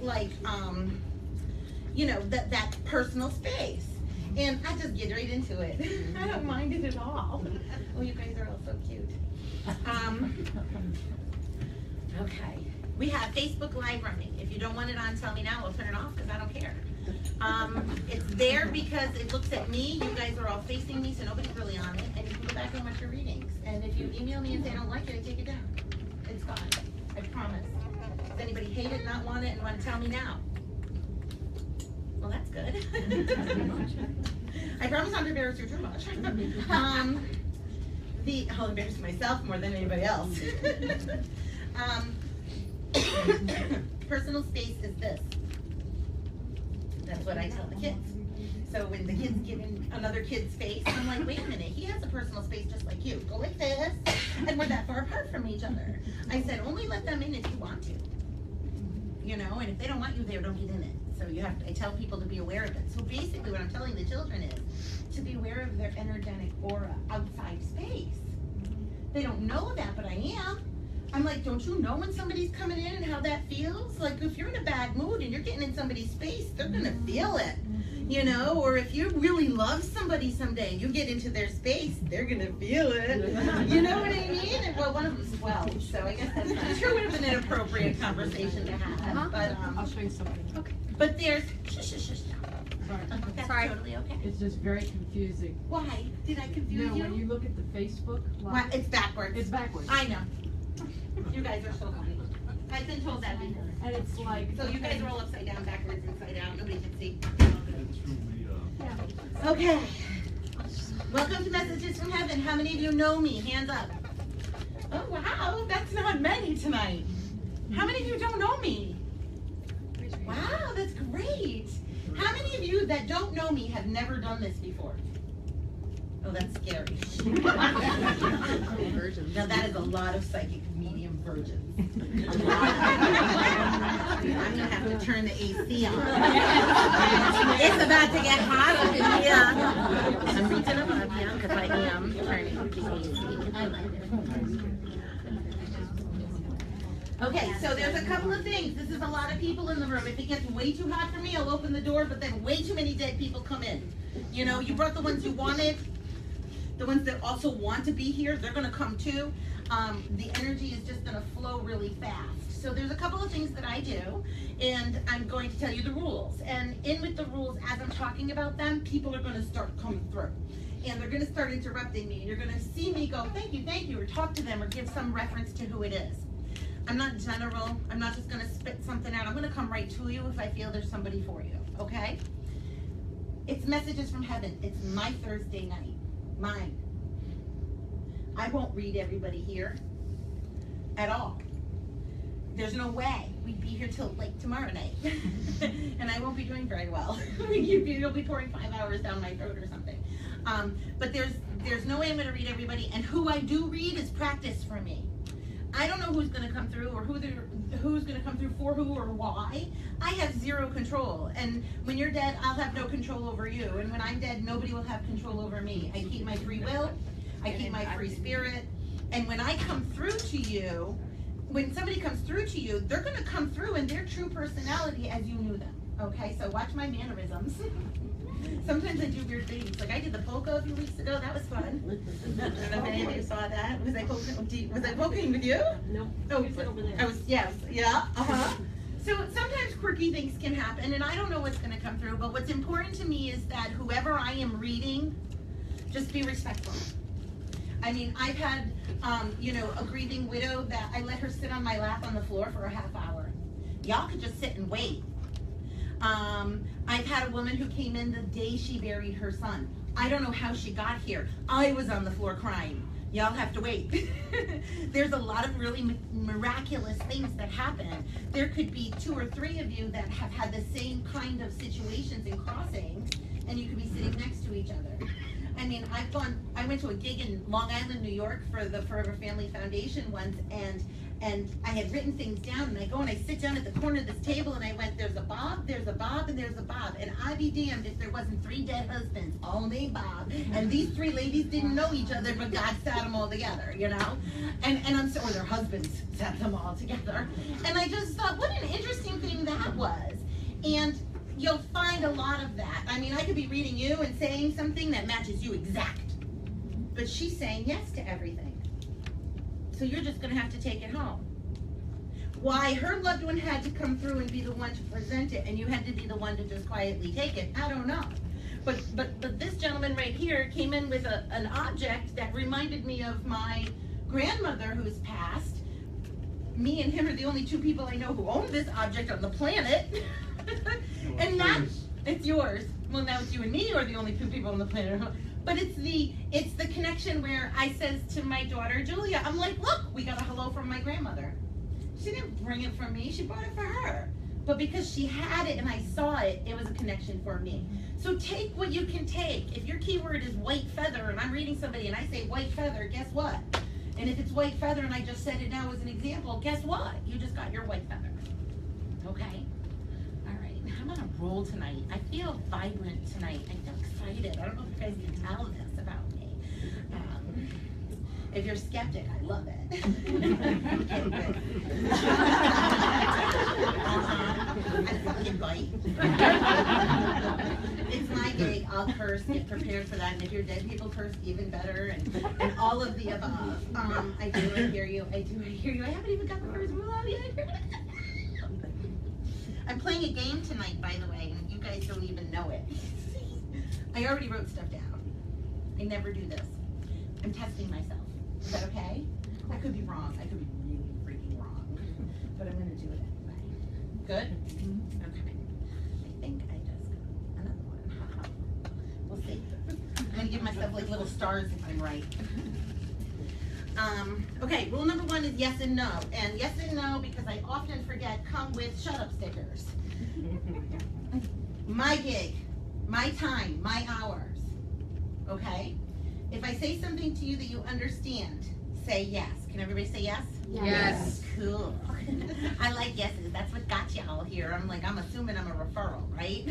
like, you know, that personal space. And I just get right into it. I don't mind it at all. Oh, you guys are all so cute. Okay. We have Facebook Live running. If you don't want it on, tell me now. We'll turn it off because I don't care. It's there because it looks at me. You guys are all facing me, so nobody's really on it. And you can go back and watch your readings. And if you email me and say I don't like it, I take it down. It's gone. I promise. Does anybody hate it, not want it, and want to tell me now? Well, that's good. I promise not to embarrass you too much. I'll embarrass myself more than anybody else. Personal space is this. That's what I tell the kids. So when the kid's giving another kid space, I'm like, wait a minute, he has a personal space just like you. Go like this, and we're that far apart from each other. I said, only let them in if you want to. You know, and if they don't want you there, don't get in it. So you have to, I tell people to be aware of it. So basically what I'm telling the children is to be aware of their energetic aura outside space. They don't know that, but I am. I'm like, don't you know when somebody's coming in and how that feels? Like if you're in a bad mood and you're getting in somebody's space, they're gonna feel it. You know, or if you really love somebody someday and you get into their space, they're gonna feel it. You know what I mean? And, well, one of them's 12, so I guess that's not sure would have been an appropriate conversation to have. But I'll show you something. Okay. But there's That's Sorry. totally okay. It's just very confusing. Why? Did I confuse You know, you? when you look at the Facebook Why? Live, It's backwards. it's backwards. I know. You guys are so funny. I've been told that before. And it's like, So you guys are all upside down, backwards, inside out. Nobody can see. yeah. Okay. Welcome to Messages from Heaven. How many of you know me? Hands up. Oh, wow. That's not many tonight. How many of you don't know me? Wow, that's great. How many of you that don't know me have never done this before? Oh, that's scary. Now that is a lot of psychic medium virgins. I'm going to have to turn the AC on. It's about to get hot up in here. I'm reaching above you because I am turning the AC. I like it. Okay, so there's a couple of things. This is a lot of people in the room. If it gets way too hot for me, I'll open the door, but then way too many dead people come in. You know, you brought the ones you wanted. The ones that also want to be here, they're going to come too. The energy is just going to flow really fast. So there's a couple of things that I do, and I'm going to tell you the rules. And in with the rules, as I'm talking about them, people are going to start coming through. And they're going to start interrupting me. And you're going to see me go, thank you, or talk to them, or give some reference to who it is. I'm not general. I'm not just going to spit something out. I'm going to come right to you if I feel there's somebody for you, okay? It's Messages from Heaven. It's my Thursday night. Mine. I won't read everybody here at all. There's no way we'd be here till like tomorrow night. And I won't be doing very well. You'll be pouring 5 hours down my throat or something. But there's no way I'm going to read everybody. And who I do read is practice for me. I don't know who's going to come through or who's going to come through for who or why. I have zero control. And when you're dead, I'll have no control over you. And when I'm dead, nobody will have control over me. I keep my free will. I keep my free spirit. And when I come through to you, when somebody comes through to you, they're going to come through in their true personality as you knew them. Okay, so watch my mannerisms. Sometimes I do weird things. Like I did the polka a few weeks ago. That was fun. I don't know if any of you saw that. Was I poking with you? No. Oh, I was. Yes. Yeah. So sometimes quirky things can happen, and I don't know what's going to come through. But what's important to me is that whoever I am reading, just be respectful. I mean, I've had, you know, a grieving widow that I let her sit on my lap on the floor for a half hour. Y'all could just sit and wait. I've had a woman who came in the day she buried her son. I don't know how she got here. I was on the floor crying. Y'all have to wait. There's a lot of really miraculous things that happen. There could be 2 or 3 of you that have had the same kind of situations and crossings, and you could be sitting next to each other. I mean, I went to a gig in Long Island, New York for the Forever Family Foundation once, and I had written things down, and I go and I sit down at the corner of this table, and I went, there's a Bob, and there's a Bob, and I'd be damned if there wasn't 3 dead husbands, all named Bob, and these 3 ladies didn't know each other, but God sat them all together, you know? And I'm so, or their husbands sat them all together. And I just thought, what an interesting thing that was. And you'll find a lot of that. I mean, I could be reading you and saying something that matches you exact. But she's saying yes to everything. So you're just going to have to take it home. Why her loved one had to come through and be the one to present it, and you had to be the one to just quietly take it, I don't know. But this gentleman right here came in with an object that reminded me of my grandmother who's passed. Me and him are the only two people I know who own this object on the planet. And it's yours. Well, now it's you and me are the only two people on the planet. But it's the connection where I says to my daughter Julia, I'm like, look, we got a hello from my grandmother. She didn't bring it for me, she brought it for her. But because she had it and I saw it, it was a connection for me. So take what you can take. If your keyword is white feather and I'm reading somebody and I say white feather, guess what? And if it's white feather and I just said it now as an example, guess what? You just got your white feather. Okay? All right, I'm on a roll tonight. I feel vibrant tonight. I feel excited. I don't know if you guys can tell this about me. If you're skeptic, I love it. I fucking bite. It's my gig. I'll curse. Get prepared for that. And if you're dead people curse, even better. And all of the above. I do. I hear you. I do. I hear you. I haven't even got the first rule out yet. I'm playing a game tonight, by the way, and you guys don't even know it. I already wrote stuff down. I never do this. I'm testing myself. Is that okay? I could be wrong. I could be really freaking wrong. But I'm going to do it anyway. Good? Okay. I think I just got another one. We'll see. I'm going to give myself like little stars if I'm right. Okay, rule number 1 is yes and no. And yes and no, because I often forget, come with shut up stickers. My gig, my time, my hours. Okay? If I say something to you that you understand, say yes. Can everybody say yes? Yes. Cool. I like yeses. That's what got y'all here. I'm assuming I'm a referral, right?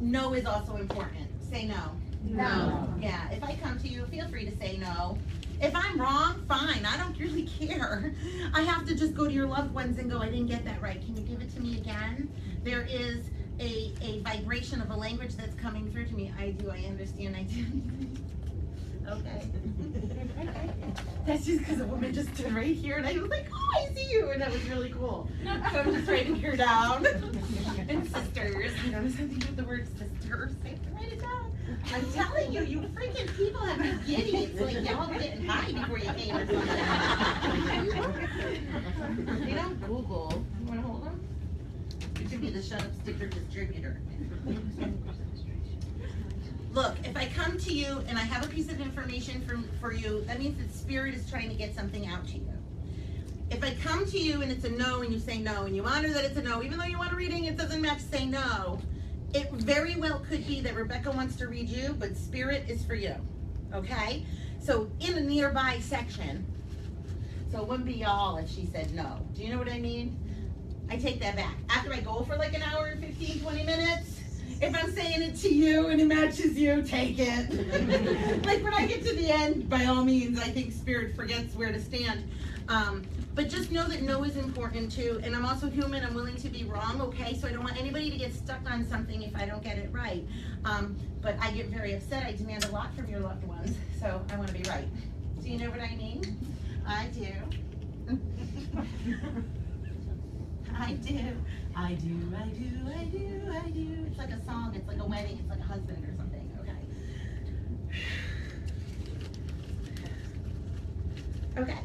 No is also important. Say no. No. Yeah, if I come to you, feel free to say no. If I'm wrong, fine. I don't really care. I have to just go to your loved ones and go, I didn't get that right. Can you give it to me again? There is a vibration of a language that's coming through to me. I do, I understand, I do. Okay. That's just because a woman just stood right here and I was like, oh, I see you. And that was really cool. So I'm just writing her down. And sisters. You notice how they use the word sisters? I have to write it down. I'm telling you, you freaking people have me giddy. It's like y'all getting high before you came or something. They don't Google. You want to hold them? You should be the shut up sticker distributor. Look, if I come to you and I have a piece of information for you, that means that Spirit is trying to get something out to you. If I come to you and it's a no and you say no and you honor that it's a no, even though you want a reading, it doesn't match, say no. It very well could be that Rebecca wants to read you, but Spirit is for you, okay? So in a nearby section, so it wouldn't be y'all if she said no. Do you know what I mean? I take that back. After I go for like an hour and 15, 20 minutes, if I'm saying it to you and it matches you, take it. Like when I get to the end, by all means, I think Spirit forgets where to stand. But just know that no is important too. And I'm also human, I'm willing to be wrong, okay? So I don't want anybody to get stuck on something if I don't get it right. But I get very upset, I demand a lot from your loved ones, so I want to be right. Do you know what I mean? I do. I do. I do, I do, I do, I do. It's like a song, it's like a wedding, it's like a husband or something, okay?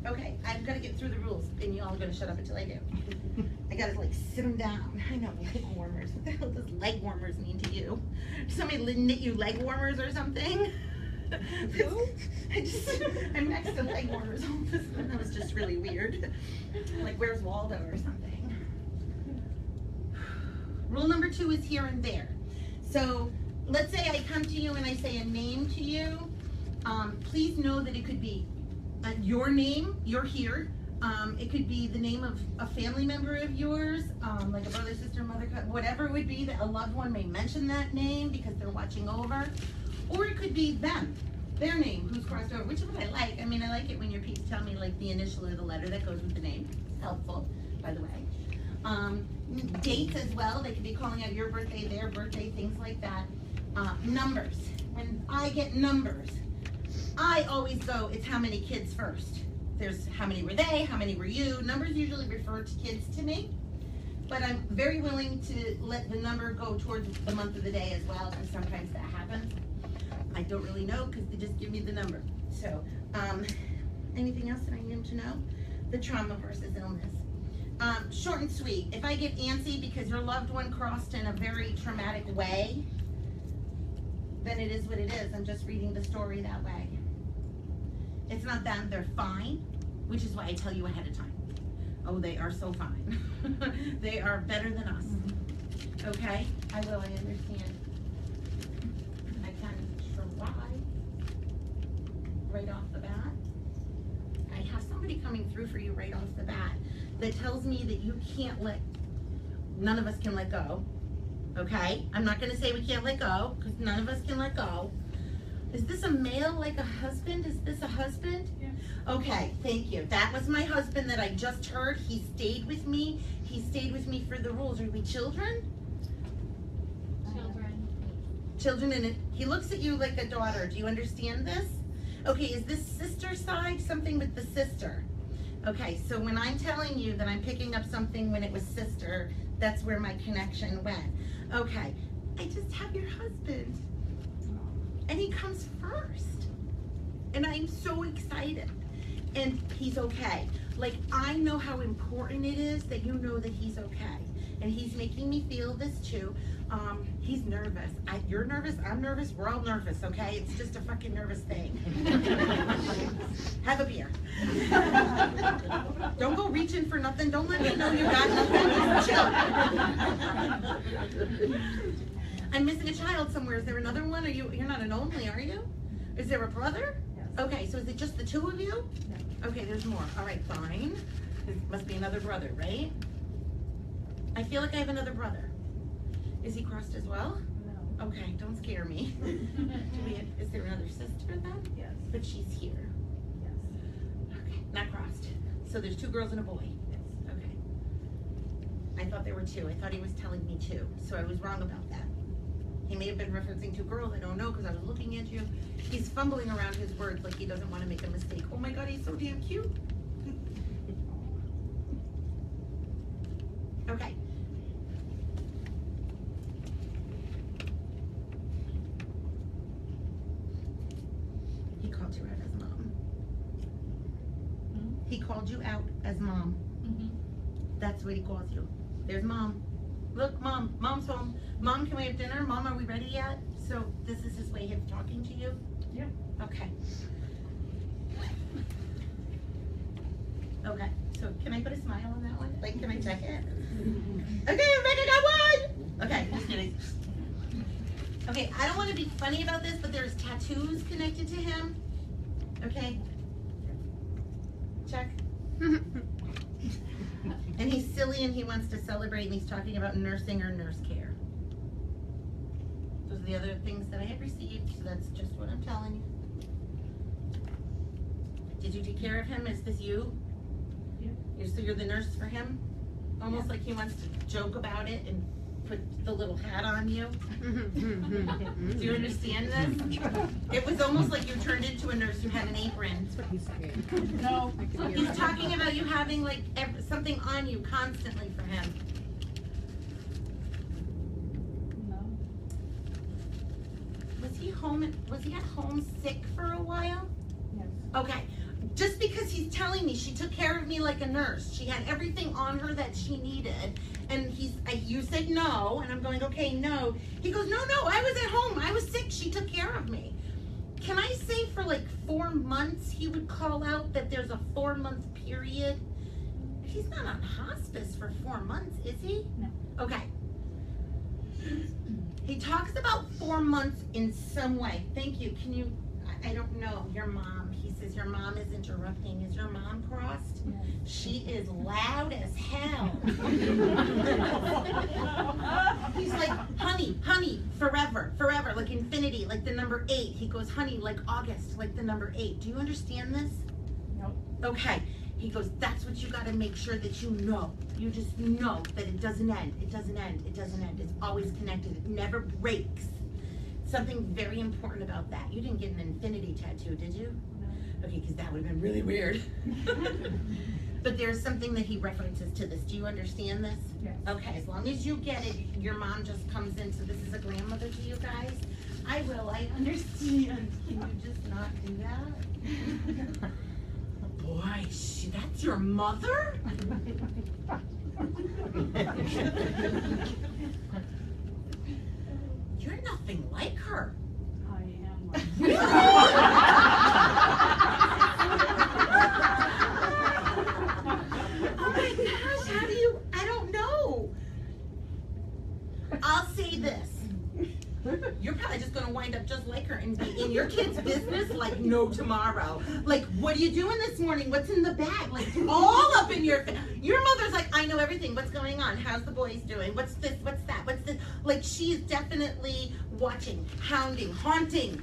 Okay. I'm gonna get through the rules and you all are gonna shut up until I do. I gotta like sit them down. I know, leg warmers. What the hell does leg warmers mean to you? Did somebody knit you leg warmers or something? I'm next to leg warmers all of a sudden. That was just really weird. Like, where's Waldo or something? Rule number 2 is here and there. So let's say I come to you and I say a name to you. Please know that it could be your name, you're here. It could be the name of a family member of yours, like a brother, sister, mother, whatever it would be, that a loved one may mention that name because they're watching over. Or it could be them, their name, who's crossed over, which is what I like. I mean, I like it when your peeps tell me like the initial or the letter that goes with the name. It's helpful. by the way. Dates as well, they could be calling out your birthday, their birthday, things like that. Numbers, when I get numbers, I always go, it's how many kids first. There's how many were they, how many were you. Numbers usually refer to kids to me, but I'm very willing to let the number go towards the month of the day as well, because sometimes that happens. I don't really know, because they just give me the number. So, anything else that I need to know? The trauma versus illness. Short and sweet. If I get antsy because your loved one crossed in a very traumatic way, then it is what it is. I'm just reading the story that way. It's not that they're fine, which is why I tell you ahead of time. Oh, they are so fine. They are better than us. Okay? I understand. I can try right off the bat. I have somebody coming through for you right off the bat that tells me that you can't none of us can let go. Okay? I'm not gonna say we can't let go, because none of us can let go. Is this a male, like a husband? Is this a husband? Yeah. Okay, thank you. That was my husband that I just heard. He stayed with me. He stayed with me for the rules. Are we children? Children, and he looks at you like a daughter. Do you understand this? Okay, is this sister side? Something with the sister. Okay, so when I'm telling you that I'm picking up something when it was sister, that's where my connection went. Okay, I just have your husband. And he comes first. And I'm so excited. And he's okay. Like, I know how important it is that you know that he's okay. And he's making me feel this too. He's nervous. You're nervous, I'm nervous, we're all nervous, okay? It's just a fucking nervous thing. Have a beer. Don't go reaching for nothing. Don't let me know you got nothing. Just chill. I'm missing a child somewhere. Is there another one? You're not an only, are you? Is there a brother? Yes. Okay, so is it just the two of you? No. Okay, there's more. All right, fine. There must be another brother, right? I feel like I have another brother. Is he crossed as well? No. Okay, don't scare me. Is there another sister then? Yes. But she's here. Yes. Okay, not crossed. So there's 2 girls and a boy. Yes. Okay. I thought there were 2. I thought he was telling me 2. So I was wrong about that. He may have been referencing 2 girls. I don't know, because I was looking at you. He's fumbling around his words like he doesn't want to make a mistake. Oh my God, he's so damn cute. Okay. He called you out as mom. He called you out as mom. That's what he calls you. There's mom. Look, mom. Mom's home. Mom, can we have dinner? Mom, are we ready yet? So this is his way of talking to you? Yeah. Okay. Okay. So can I put a smile on that one? Like, can I check it? Okay, Rebecca got one! Okay, just kidding. Okay, I don't want to be funny about this, but there's tattoos connected to him. Okay. Check. And he's silly and he wants to celebrate and he's talking about nursing or nurse care. Those are the other things that I have received, so that's just what I'm telling you. Did you take care of him? Is this you? Yeah. So you're the nurse for him? Almost like he wants to joke about it and put the little hat on you. Do you understand this? It was almost like you turned into a nurse who had an apron. That's what he's saying. No. He's talking about you having like something on you constantly for him. No. Was he at home sick for a while? Yes. Okay. Just because he's telling me she took care of me like a nurse. She had everything on her that she needed. And you said no, and I'm going, okay, no. He goes, no, I was at home. I was sick. She took care of me. Can I say for like 4 months he would call out that there's a 4-month period? He's not on hospice for 4 months, is he? No. Okay. He talks about 4 months in some way. Thank you. Can you, I don't know, your mom. He says your mom is interrupting. Is your mom crossed? Yes. She is loud as hell. He's like, honey, forever, like infinity, like the number 8. He goes, honey, like August, like the number 8. Do you understand this? No. Okay. He goes, that's what you gotta make sure that you know. You just know that it doesn't end, it doesn't end, it doesn't end. It's always connected, it never breaks. Something very important about that. You didn't get an infinity tattoo, did you? No. Okay, because that would have been really weird. But there's something that he references to this. Do you understand this? Yes. Okay, as long as you get it, your mom just comes in, so this is a grandmother to you guys. I will, I understand. Can you just not do that? Boy, that's your mother? You're nothing like her. I am. Oh my gosh, how do you, I don't know. I'll say this. You're probably just gonna wind up just like her and be in your kid's business like no tomorrow. Like, what are you doing this morning? What's in the bag? Like, all up in your mother's like, I know everything. What's going on? How's the boys doing? What's this? What's that? What's this? Like, she's definitely watching, hounding, haunting.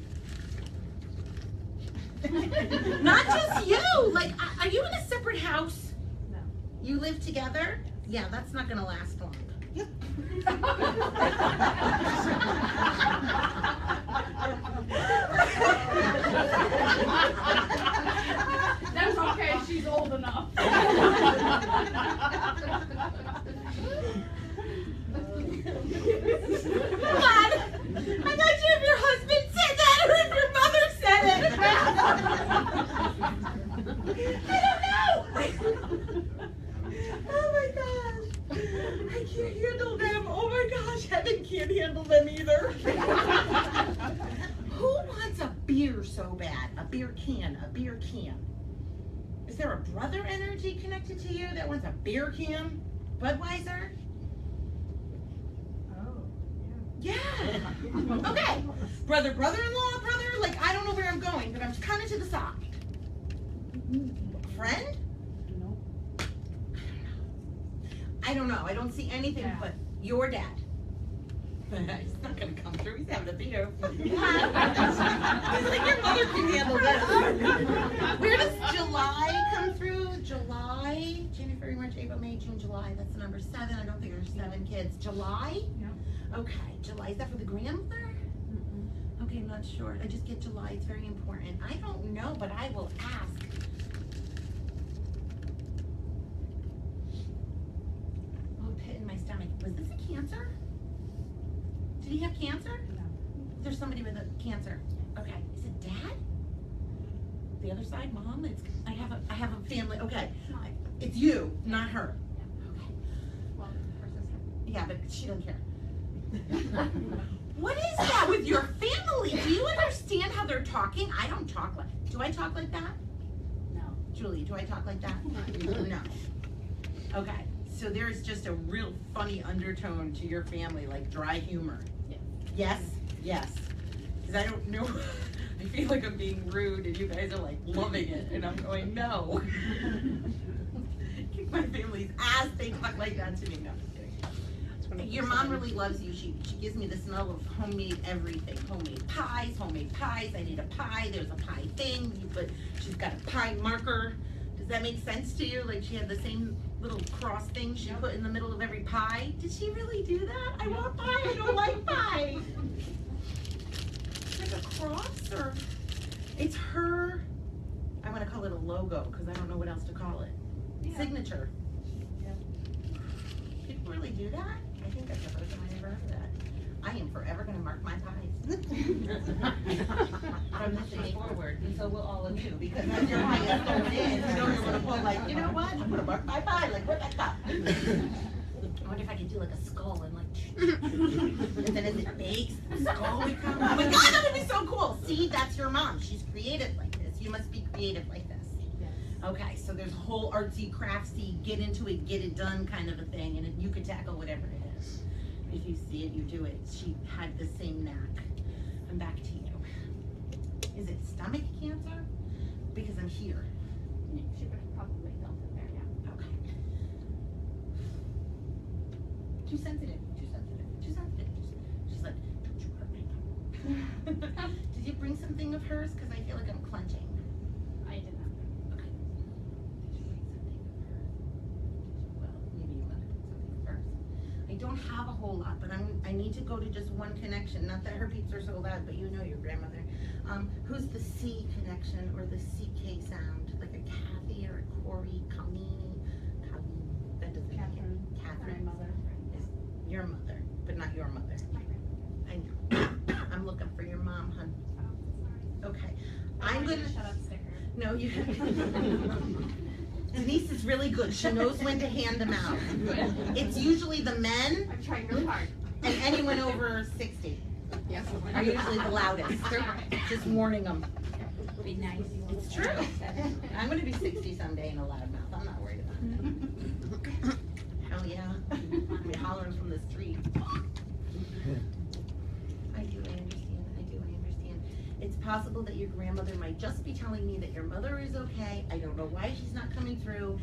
Not just you. Like, are you in a separate house? No. You live together? Yeah, that's not gonna last long. That's okay, she's old enough. What? I'm not sure if your husband said that or if your mother said it. I don't know. Oh my gosh. I can't handle them. Oh my gosh, heaven can't handle them either. Who wants a beer so bad? A beer can, a beer can. Is there a brother energy connected to you that wants a beer can? Budweiser? Oh, Yeah. Okay. Brother, brother-in-law, brother? Like, I don't know where I'm going, but I'm kind of to the side. Friend? yeah. Nope. I don't know. I don't see anything Dad. but your dad. He's not gonna come through. He's having a beer. He's like, your mother can handle this. Where does July come through? July, January, February, March, April, May, June, July. That's the number 7. I don't think there's 7 kids. July? Yeah. Okay, July. Is that for the grandmother? Okay, I'm not sure. I just get July. It's very important. I don't know, but I will ask. Oh, pit in my stomach. Was this a cancer? Did he have cancer? No. There's somebody with a cancer. Okay. Is it dad? The other side, mom? I have a family. Okay. It's you, not her. Okay. Well, her sister. Yeah, but she doesn't care. What is that with your family? Do you understand how they're talking? I don't talk like. Do I talk like that? No. Julie, do I talk like that? No. Okay. So there's just a real funny undertone to your family, like dry humor. Yes. Yes? Yes. Because I don't know. I feel like I'm being rude and you guys are like loving it and I'm going, no. Kick my family's ass, they talk like that to me. No, I'm just kidding. Your mom really loves you. She gives me the smell of homemade everything. Homemade pies. I need a pie. There's a pie thing. She's got a pie marker. Does that make sense to you? Like she had the same little cross thing she put in the middle of every pie. Did she really do that? I want pie. I don't like pie. Like a cross or it's her. I want to call it a logo because I don't know what else to call it. Yeah. Signature. Yeah. People really do that? I think that's the first time I ever heard of that. I am forever going to mark my pies. From this day forward, and so will all of you, because as your pie is going in, you know you're going to pull like, you know what, I'm going to mark my pie, like, where'd that go? I wonder if I could do like a skull and like, and then as it bakes, the skull would come. Oh my God, that would be so cool. See, that's your mom. She's creative like this. You must be creative like this. Yes. Okay, so there's a whole artsy, craftsy, get into it, get it done kind of a thing, and you could tackle whatever it is. If you see it, you do it. She had the same knack. I'm back to you. Is it stomach cancer? Because I'm here. She would have probably felt it there, yeah. Okay. Too sensitive. She's like, don't you hurt me. Did you bring something of hers? Because I feel like I'm clenching. I did not. Okay. Did you bring don't have a whole lot, but I need to go to just one connection. Not that her peeps are sold out, but you know your grandmother. Who's the C connection or the CK sound? Like a Kathy or a Corey, Colleen? That doesn't make it. Catherine. My mother. Is your mother, but not your mother. I know. I'm looking for your mom, hun. Okay. I'm gonna shut up sticker. No, you. Denise is really good. She knows when to hand them out. It's usually the men. I'm trying really hard. And anyone over 60 are usually the loudest. Just warning them. Be nice. It's true. I'm going to be 60 someday in a loud mouth. I'm not worried about it. Hell yeah. I'll be hollering from the street. I understand. It's possible that your grandmother might just be telling me that your mother is okay. I don't know why she's not coming through.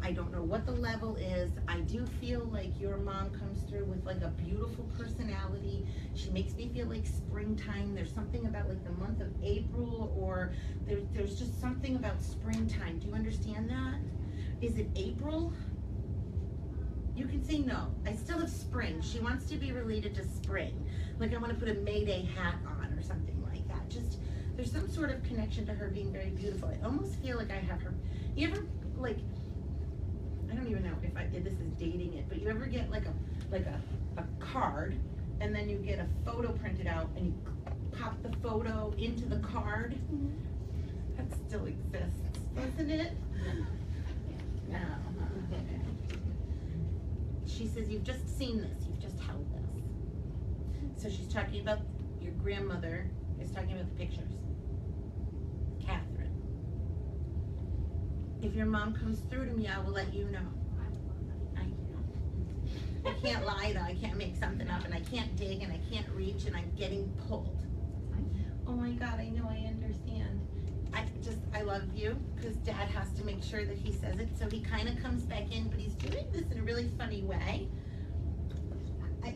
I don't know what the level is. I do feel like your mom comes through with like a beautiful personality. She makes me feel like springtime. There's something about like the month of April, or there's just something about springtime. Do you understand that? Is it April? You can say no. I still have spring. She wants to be related to spring. Like I want to put a Mayday hat on or something like that. Just, there's some sort of connection to her being very beautiful. I almost feel like I have her. You ever, like, I don't even know if this is dating it, but you ever get like a card and then you get a photo printed out and you pop the photo into the card? That still exists, doesn't it? No. She says, you've just seen this, you've just held this. So she's talking about your grandmother, is talking about the pictures. Catherine. If your mom comes through to me, I will let you know. I can't lie though, I can't make something up, and I can't dig, and I can't reach, and I'm getting pulled. Oh my God, I know, I understand. I love you, because Dad has to make sure that he says it, so he kind of comes back in, but he's doing this in a really funny way.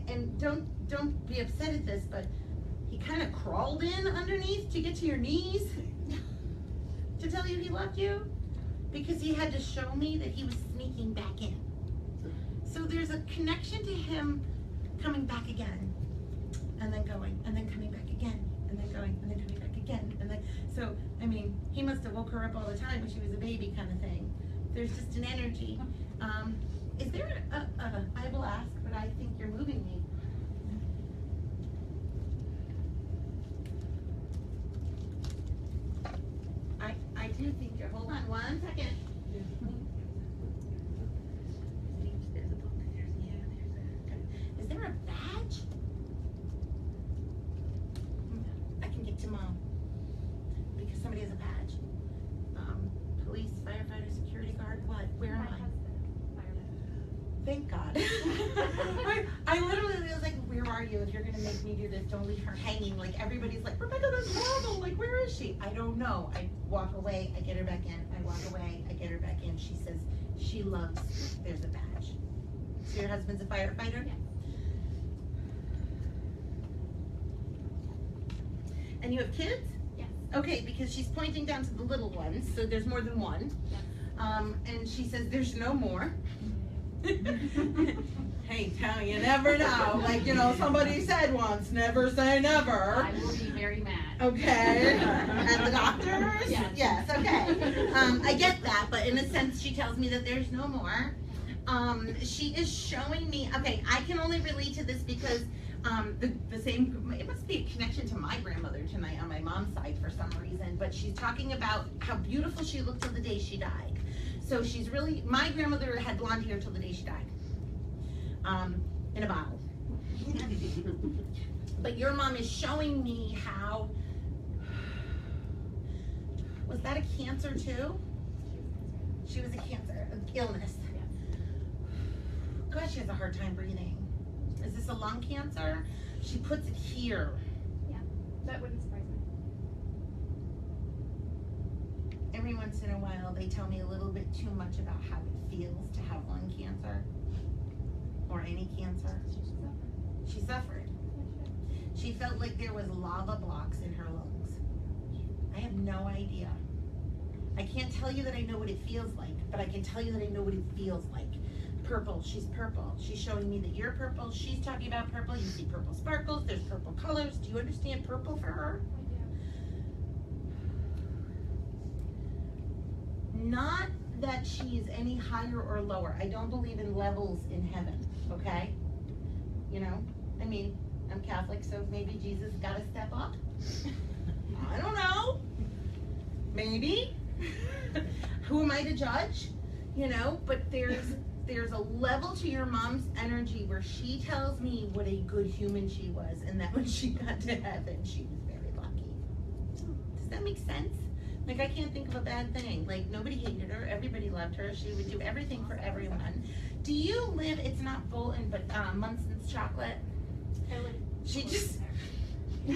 And don't be upset at this, but he kind of crawled in underneath to get to your knees to tell you he loved you, because he had to show me that he was sneaking back in. So there's a connection to him coming back again, and then going, and then coming back again, and then going, and then coming back again, and then, so, I mean, he must have woke her up all the time when she was a baby kind of thing. There's just an energy. Is there I will ask, but I think you're moving me. I do think you're, hold on one second. There's a book, is there a badge? I can get to Mom, because somebody has a badge. Police, firefighter, security guard, what? Where am I? Thank God. I literally was like, where are you? If you're gonna make me do this, don't leave her hanging. Like everybody's like, Rebecca, that's horrible. Like, where is she? I don't know. I walk away, I get her back in. I walk away, I get her back in. She says she loves, there's a badge. So your husband's a firefighter? Yeah. And you have kids? Yes. Okay, because she's pointing down to the little ones, so there's more than one. Yes. And she says, there's no more. Hey, Tao, you never know. Like, you know, somebody said once, never say never. I will be very mad. Okay. And the doctors? Yes. Yes, okay. I get that, but in a sense, she tells me that there's no more. She is showing me, okay, I can only relate to this because the same, it must be a connection to my grandmother tonight on my mom's side for some reason, but she's talking about how beautiful she looked till the day she died. So she's really, my grandmother had blonde hair till the day she died, in a bottle. But your mom is showing me how, was that a cancer too? She was a cancer, an illness. Gosh, she has a hard time breathing. Is this a lung cancer? She puts it here. Yeah, that wouldn't surprise me. Every once in a while, they tell me a little bit too much about how it feels to have lung cancer or any cancer. She suffered. She felt like there was lava blocks in her lungs. I have no idea. I can't tell you that I know what it feels like, but I can tell you that I know what it feels like. purple. She's purple. She's showing me that you're purple. She's talking about purple. You see purple sparkles. There's purple colors. Do you understand purple for her? Not that she's any higher or lower. I don't believe in levels in heaven, okay? You know, I mean, I'm Catholic, so maybe Jesus got to step up. I don't know. Maybe. Who am I to judge? You know, but there's a level to your mom's energy where she tells me what a good human she was, and that when she got to heaven, she was very lucky. Does that make sense? Like, I can't think of a bad thing. Like, nobody hated her. Everybody loved her. She would do everything for everyone. Do you live, it's not Bolton, but Munson's chocolate? She just, I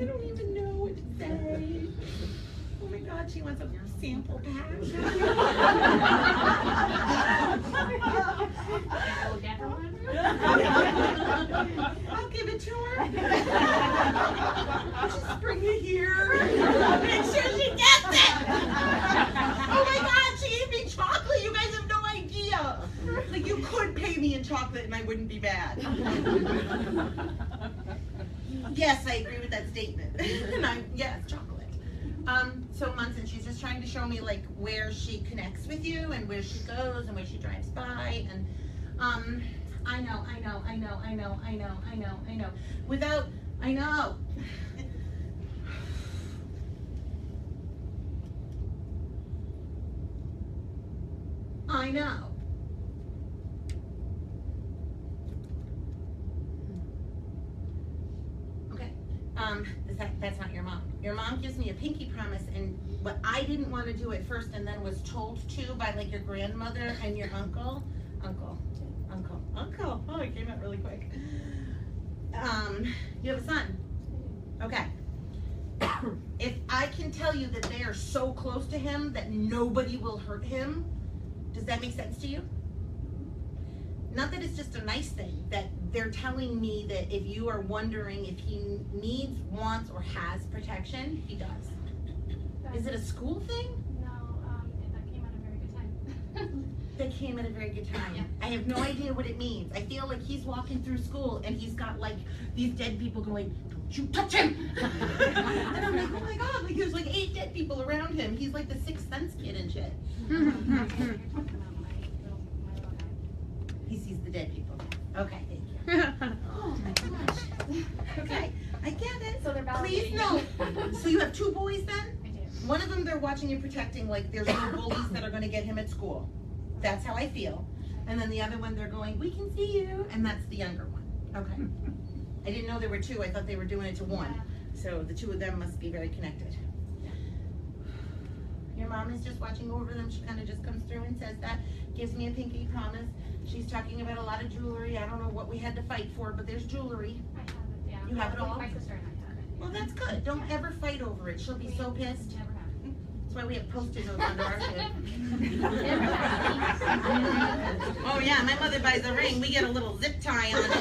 don't even know what to say. Oh my God, she wants a sample pack. I'll give it to her. Just bring it here. Make sure she gets it. Oh my God, she gave me chocolate. You guys have no idea. Like, you could pay me in chocolate and I wouldn't be bad. Yes, I agree with that statement. Yes, chocolate. So Munson, she's just trying to show me like where she connects with you and where she goes and where she drives by, and I know. Without, I know. I know. Okay. That's not your mom. Your mom gives me a pinky promise, and what I didn't want to do at first and then was told to by like your grandmother and your uncle. Oh, it came out really quick. You have a son. Okay. If I can tell you that they are so close to him that nobody will hurt him, does that make sense to you? Not that it's just a nice thing, that they're telling me that if you are wondering if he needs, wants, or has protection, he does. Is it a school thing? No, that came at a very good time. That came at a very good time. Yeah. I have no idea what it means. I feel like he's walking through school and he's got like these dead people going, "Don't you touch him!" And I'm like, oh my God, like there's like 8 dead people around him. He's like the Sixth Sense kid and shit. He sees the dead people. Okay, thank you. Oh my gosh. Okay, I get it. So they're Please validating no. it. So you have 2 boys then? I do. One of them they're watching and protecting, like there's no bullies that are going to get him at school. That's how I feel. And then the other one they're going, we can see you, and that's the younger one. Okay. I didn't know there were 2. I thought they were doing it to 1. Yeah. So the 2 of them must be very connected. Yeah. Your mom is just watching over them. She kind of just comes through and says that, gives me a pinky promise. She's talking about a lot of jewelry. I don't know what we had to fight for, but there's jewelry. I have it, yeah. You have it all? My sister and I have it. Well, that's good. Don't ever fight over it. She'll be so pissed. Never have. That's why we have Post-it notes under our shit. Never have. Oh yeah, my mother buys a ring. We get a little zip tie on it.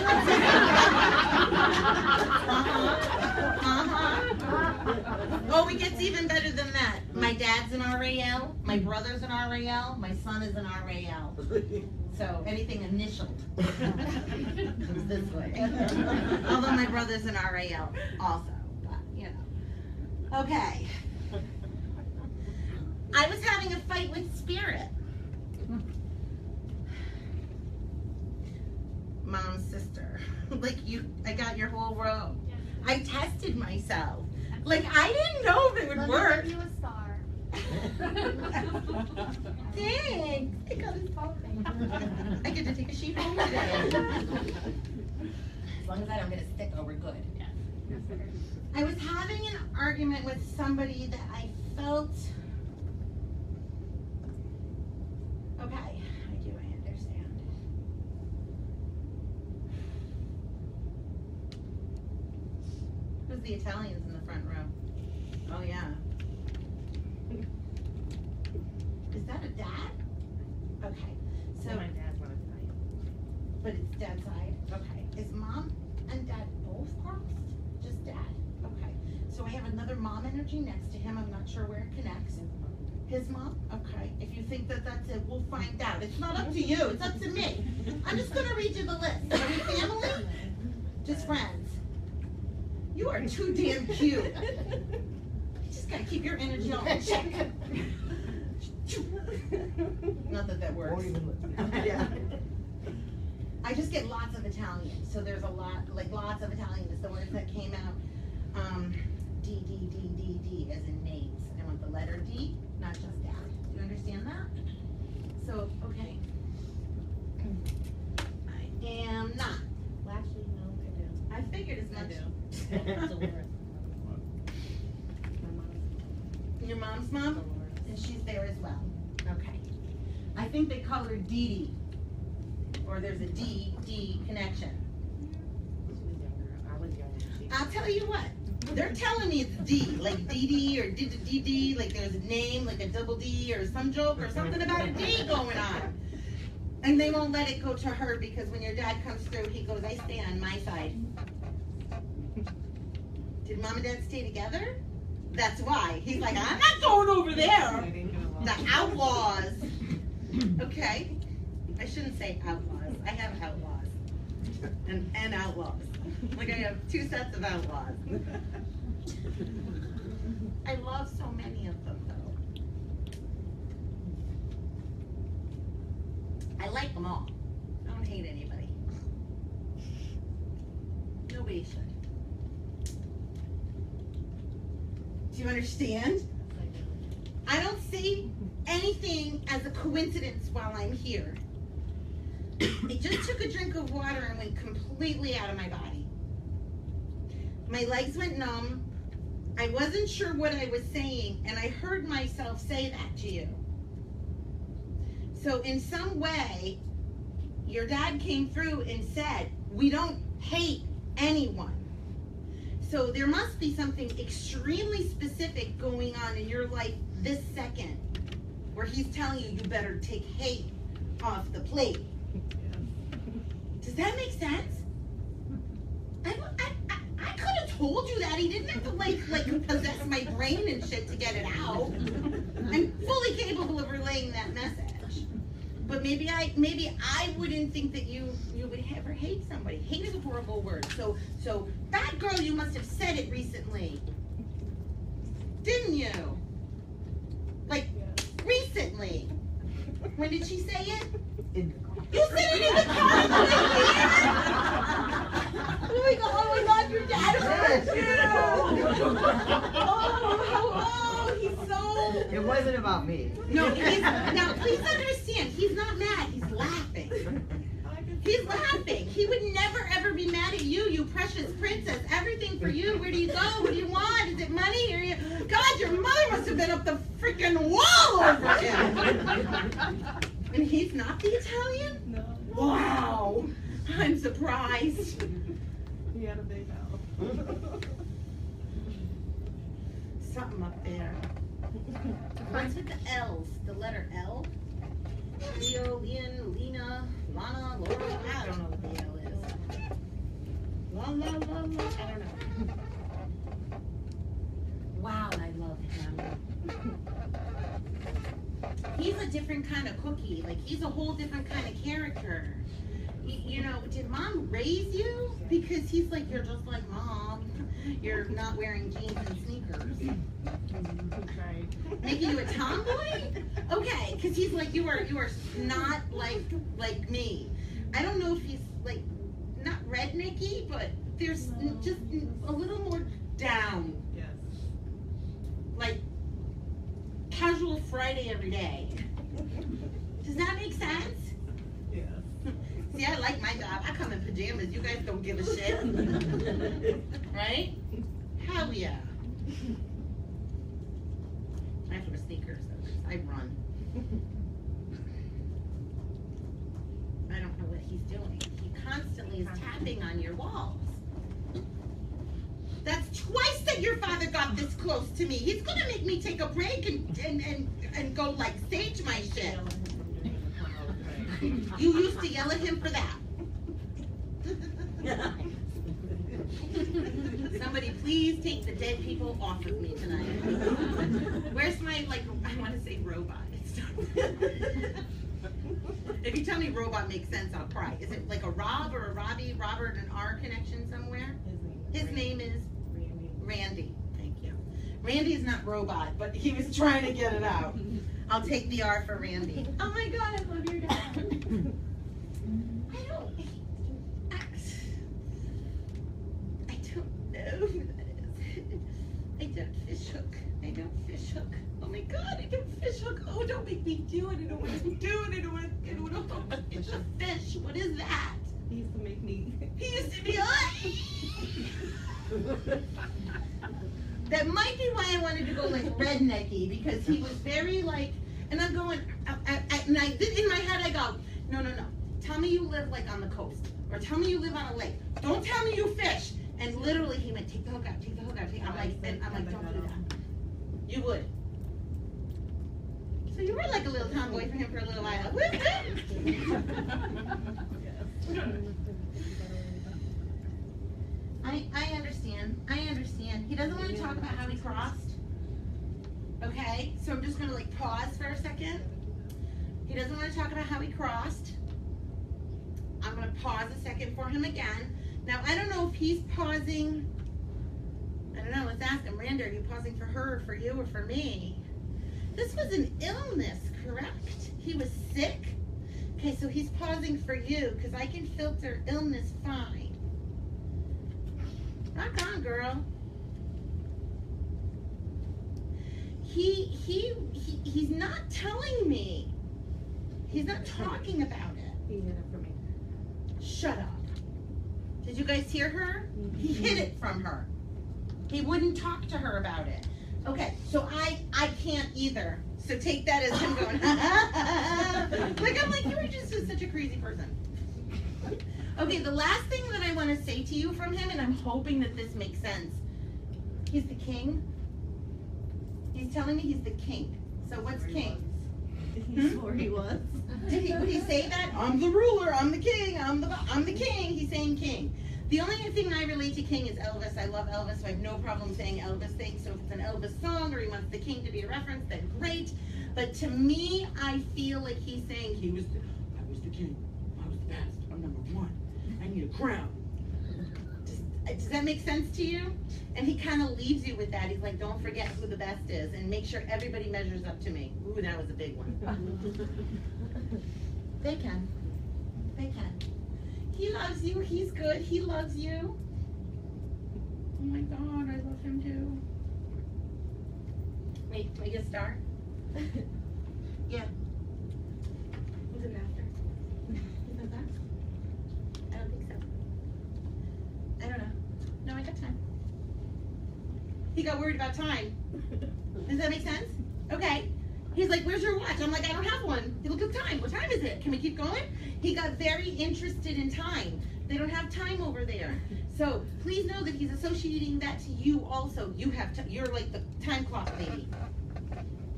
Oh, it gets even better than that. My dad's an RAL. My brother's an RAL. My son is an RAL. So anything initialed is this way. Although my brother's an RAL also, but you know. Okay. I was having a fight with Spirit. Mom's sister. Like I got your whole row. Yeah. I tested myself. Like I didn't know if it would work. Let me give you a star. Thanks. I got his phone. I get to take a sheet home today. As long as I don't get a sticker, we're good. Yeah. I was having an argument with somebody that I felt. Okay, I understand. Who's the Italians in the front row? Oh yeah. Is that a dad? Okay, so My dad's one of mine. but it's dad's side. Okay, is mom and dad both crossed? Just dad. Okay, so I have another mom energy next to him. I'm not sure where it connects. His mom? Okay. If you think that that's it, we'll find out. It's not up to you. It's up to me. I'm just going to read you the list. Are we family? Just friends. You are too damn cute. You just got to keep your energy on check. Not that that works. Yeah. I just get lots of Italian. So there's a lot, like lots of Italian is the words that came out. D, as in names. I want the letter D, not just dad. Do you understand that? So, okay. I am not. Well, actually, no, I do. I figured as much. That's a word. My mom's. Your mom's mom? And she's there as well. Okay. I think they call her Dee Dee. Or there's a D connection. She was younger. I was younger. I'll tell you what. They're telling me it's D, like Dee Dee or D, like there's a name, like a double D or some joke or something about a D going on. And they won't let it go to her because when your dad comes through, he goes, I stay on my side. Did mom and dad stay together? That's why. He's like, I'm not going over there. The outlaws. Okay. I shouldn't say outlaws. I have outlaws. And outlaws. Like I have two sets of outlaws. I love so many of them though. I like them all. I don't hate anybody. Nobody should. Do you understand? I don't see anything as a coincidence while I'm here. I just took a drink of water and went completely out of my body. My legs went numb. I wasn't sure what I was saying, and I heard myself say that to you. So in some way, your dad came through and said, we don't hate anyone. So there must be something extremely specific going on in your life this second, where he's telling you, you better take hate off the plate. Does that make sense? I could have told you that. He didn't have to like possess my brain and shit to get it out. I'm fully capable of relaying that message. But maybe I wouldn't think that you would ever hate somebody. Hate is a horrible word. So that girl, you must have said it recently, didn't you? Like recently. When did she say it? You said it in the car. Oh my God, your dad heard you. Oh, he's so. It wasn't about me. No, now please understand, he's not mad, he's laughing. He's laughing. He would never ever be mad at you, you precious princess. Everything for you. Where do you go? What do you want? Is it money? Or God, your mother must have been up the freaking wall over him. And he's not the Italian? No. Wow. I'm surprised. He had a big mouth. Something up there. What's with the L's? The letter L? Leo, Leon, Lena, Lana, Laura. I don't know what the L is. La, la, la, la. I don't know. Wow, I love him. He's a different kind of cookie. Like, he's a whole different kind of character. You know, did mom raise you? Because he's like, you're just like mom. You're not wearing jeans and sneakers. Right. Making you a tomboy? Okay, because he's like, you are not like me. I don't know if he's like, not rednecky, but there's just a little more down. Yes. Like, casual Friday every day. Does that make sense? Yes. See, I like my job. I come in pajamas. You guys don't give a shit. Right? Hell yeah. I have to wear sneakers, though, 'cause I run. I don't know what he's doing. He constantly is tapping on your walls. That's twice that your father got this close to me. He's gonna make me take a break and go like stage my shit. You used to yell at him for that. Somebody please please take the dead people off of me tonight. Where's my, like, I want to say robot. It's not. If you tell me robot makes sense, I'll cry. Is it like a Rob or a Robbie, Robert, an R connection somewhere? His name is Randy. Thank you. Randy is not robot, but he was trying to get it out. I'll take the R for Randy. Oh my God, I love your dad. I don't know who that is. I don't fish hook. I don't fish hook. Oh my God, I don't fish hook. Oh, don't make me do it. I don't want to do it. I don't want to. It's a fish. What is that? He used to make me. He used to be That might be why I wanted to go like rednecky, because he was very like, and I'm going, and I did in my head, I go, no. Tell me you live like on the coast, or tell me you live on a lake. Don't tell me you fish. And literally he went, take the hook out, take the hook out. I'm like, don't do that. You would. So you were like a little tomboy for him for a little while. I understand. He doesn't want to talk about how he crossed. Okay, so I'm just gonna like pause for a second. He doesn't want to talk about how he crossed. I'm gonna pause a second for him again. Now I don't know if he's pausing. I don't know, let's ask him. Randa, are you pausing for her, or for you, or for me? This was an illness, correct? He was sick? Okay, so he's pausing for you, because I can filter illness fine. Rock on, girl. He's not telling me. He's not talking about it. He hid it from me. Shut up. Did you guys hear her? He hid it from her. He wouldn't talk to her about it. Okay, so I can't either. So take that as him going, like, I'm like, you were just such a crazy person. Okay, the last thing that I want to say to you from him, and I'm hoping that this makes sense. He's the king. He's telling me he's the king. So what's king? He swore he was. Would he say that? I'm the ruler, I'm the king, I'm the king. He's saying king. The only thing I relate to king is Elvis. I love Elvis, so I have no problem saying Elvis things. So if it's an Elvis song or he wants the king to be a reference, then great. But to me, I feel like he's saying I was the king. I was the best. I'm number one. I need a crown. Does that make sense to you? And he kind of leaves you with that. He's like, don't forget who the best is, and make sure everybody measures up to me. Ooh, that was a big one. They can. He loves you. He's good. He loves you. Oh my God, I love him too. Wait, can we get a star? Yeah. Was it after? Is that that? I don't think so. I don't know. No, I got time. He got worried about time. Does that make sense? Okay. He's like, where's your watch? I'm like, I don't have one. He looked at the time. What time is it? Can we keep going? He got very interested in time. They don't have time over there. So please know that he's associating that to you also. You have you're like the time clock lady.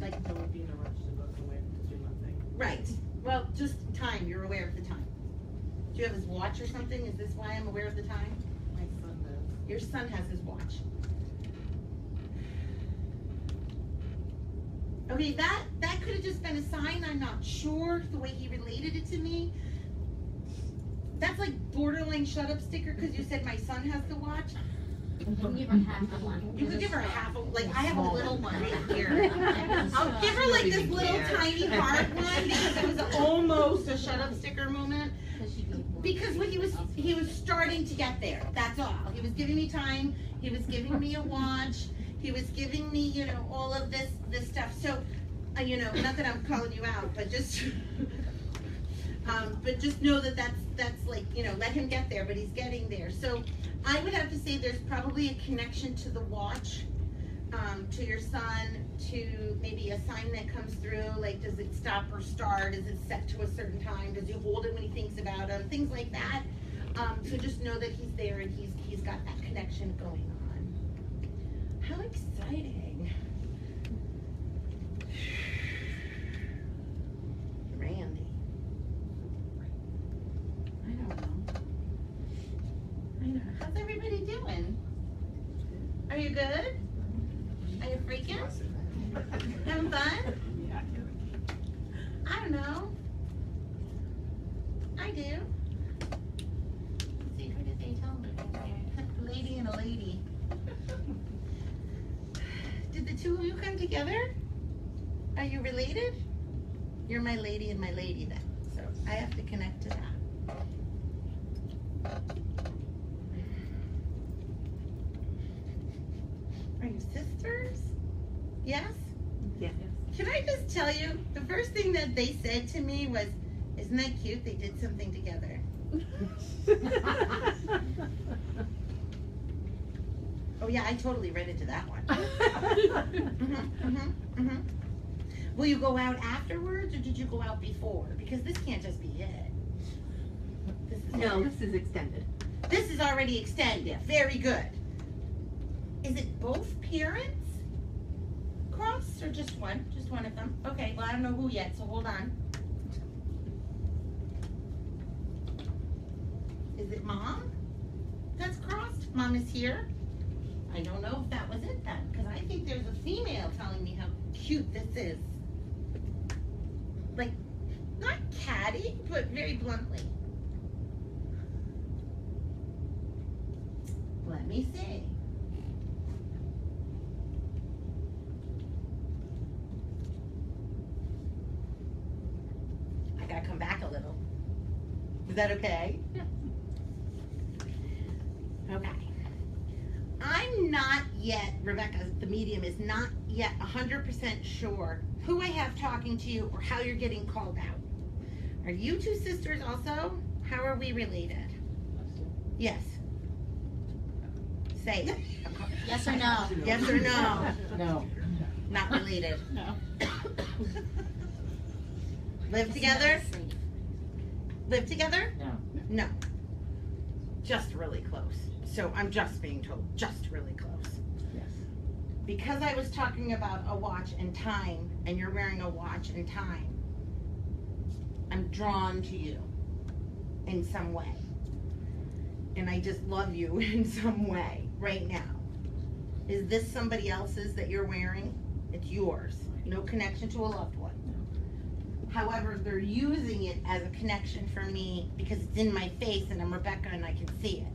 Like, I would be in a rush to go somewhere to do nothing. right. Well, just time. You're aware of the time. Do you have his watch or something? Is this why I'm aware of the time? My son does. Your son has his watch. Okay, that could have just been a sign. I'm not sure the way he related it to me. That's like borderline shut up sticker because you said my son has the watch. You can give her half of one. You could give her half of, like, I have a little one right here. I'll give her like this little tiny heart one because it was almost a shut up sticker moment. Because when he was starting to get there. That's all. He was giving me time. He was giving me a watch. He was giving me, you know, all of this stuff. So, you know, not that I'm calling you out, but just know that that's like, you know, let him get there, but he's getting there. So I would have to say there's probably a connection to the watch, to your son, to maybe a sign that comes through, like does it stop or start? Is it set to a certain time? Does he hold it when he thinks about him? Things like that. So just know that he's there and he's got that connection going on. How exciting. Randy. I don't know. How's everybody doing? Are you good? Are you freaking? Having fun? I don't know. I do. Let's see, who did they tell me? A lady and a lady. Did the two of you come together? Are you related? You're my lady and my lady then. So I have to connect to that. Are you sisters? Yes? Yes. Can I just tell you, the first thing that they said to me was, isn't that cute? They did something together. Oh yeah, I totally read into that one. Will you go out afterwards or did you go out before? Because this can't just be it. No, this is extended. This is already extended. Very good. Is it both parents crossed or just one? Just one of them? Okay, well I don't know who yet, so hold on. Is it mom that's crossed? Mom is here? I don't know if that was it then, because I think there's a female telling me how cute this is. Like, not catty, but very bluntly. Let me see. I gotta come back a little. Is that okay? Yeah. Okay. I'm not yet, Rebecca, the medium, is not yet 100% sure who I have talking to you or how you're getting called out. Are you two sisters also? How are we related? Yes. Say it. Yes or no? Yes or no? No. Not related. No. Live together? Live together? No. No. Just really close. So I'm just being told, just really close. Yes. Because I was talking about a watch and time, and you're wearing a watch and time, I'm drawn to you in some way. And I just love you in some way right now. Is this somebody else's that you're wearing? It's yours. No connection to a loved one. However, they're using it as a connection for me because it's in my face and I'm Rebecca and I can see it.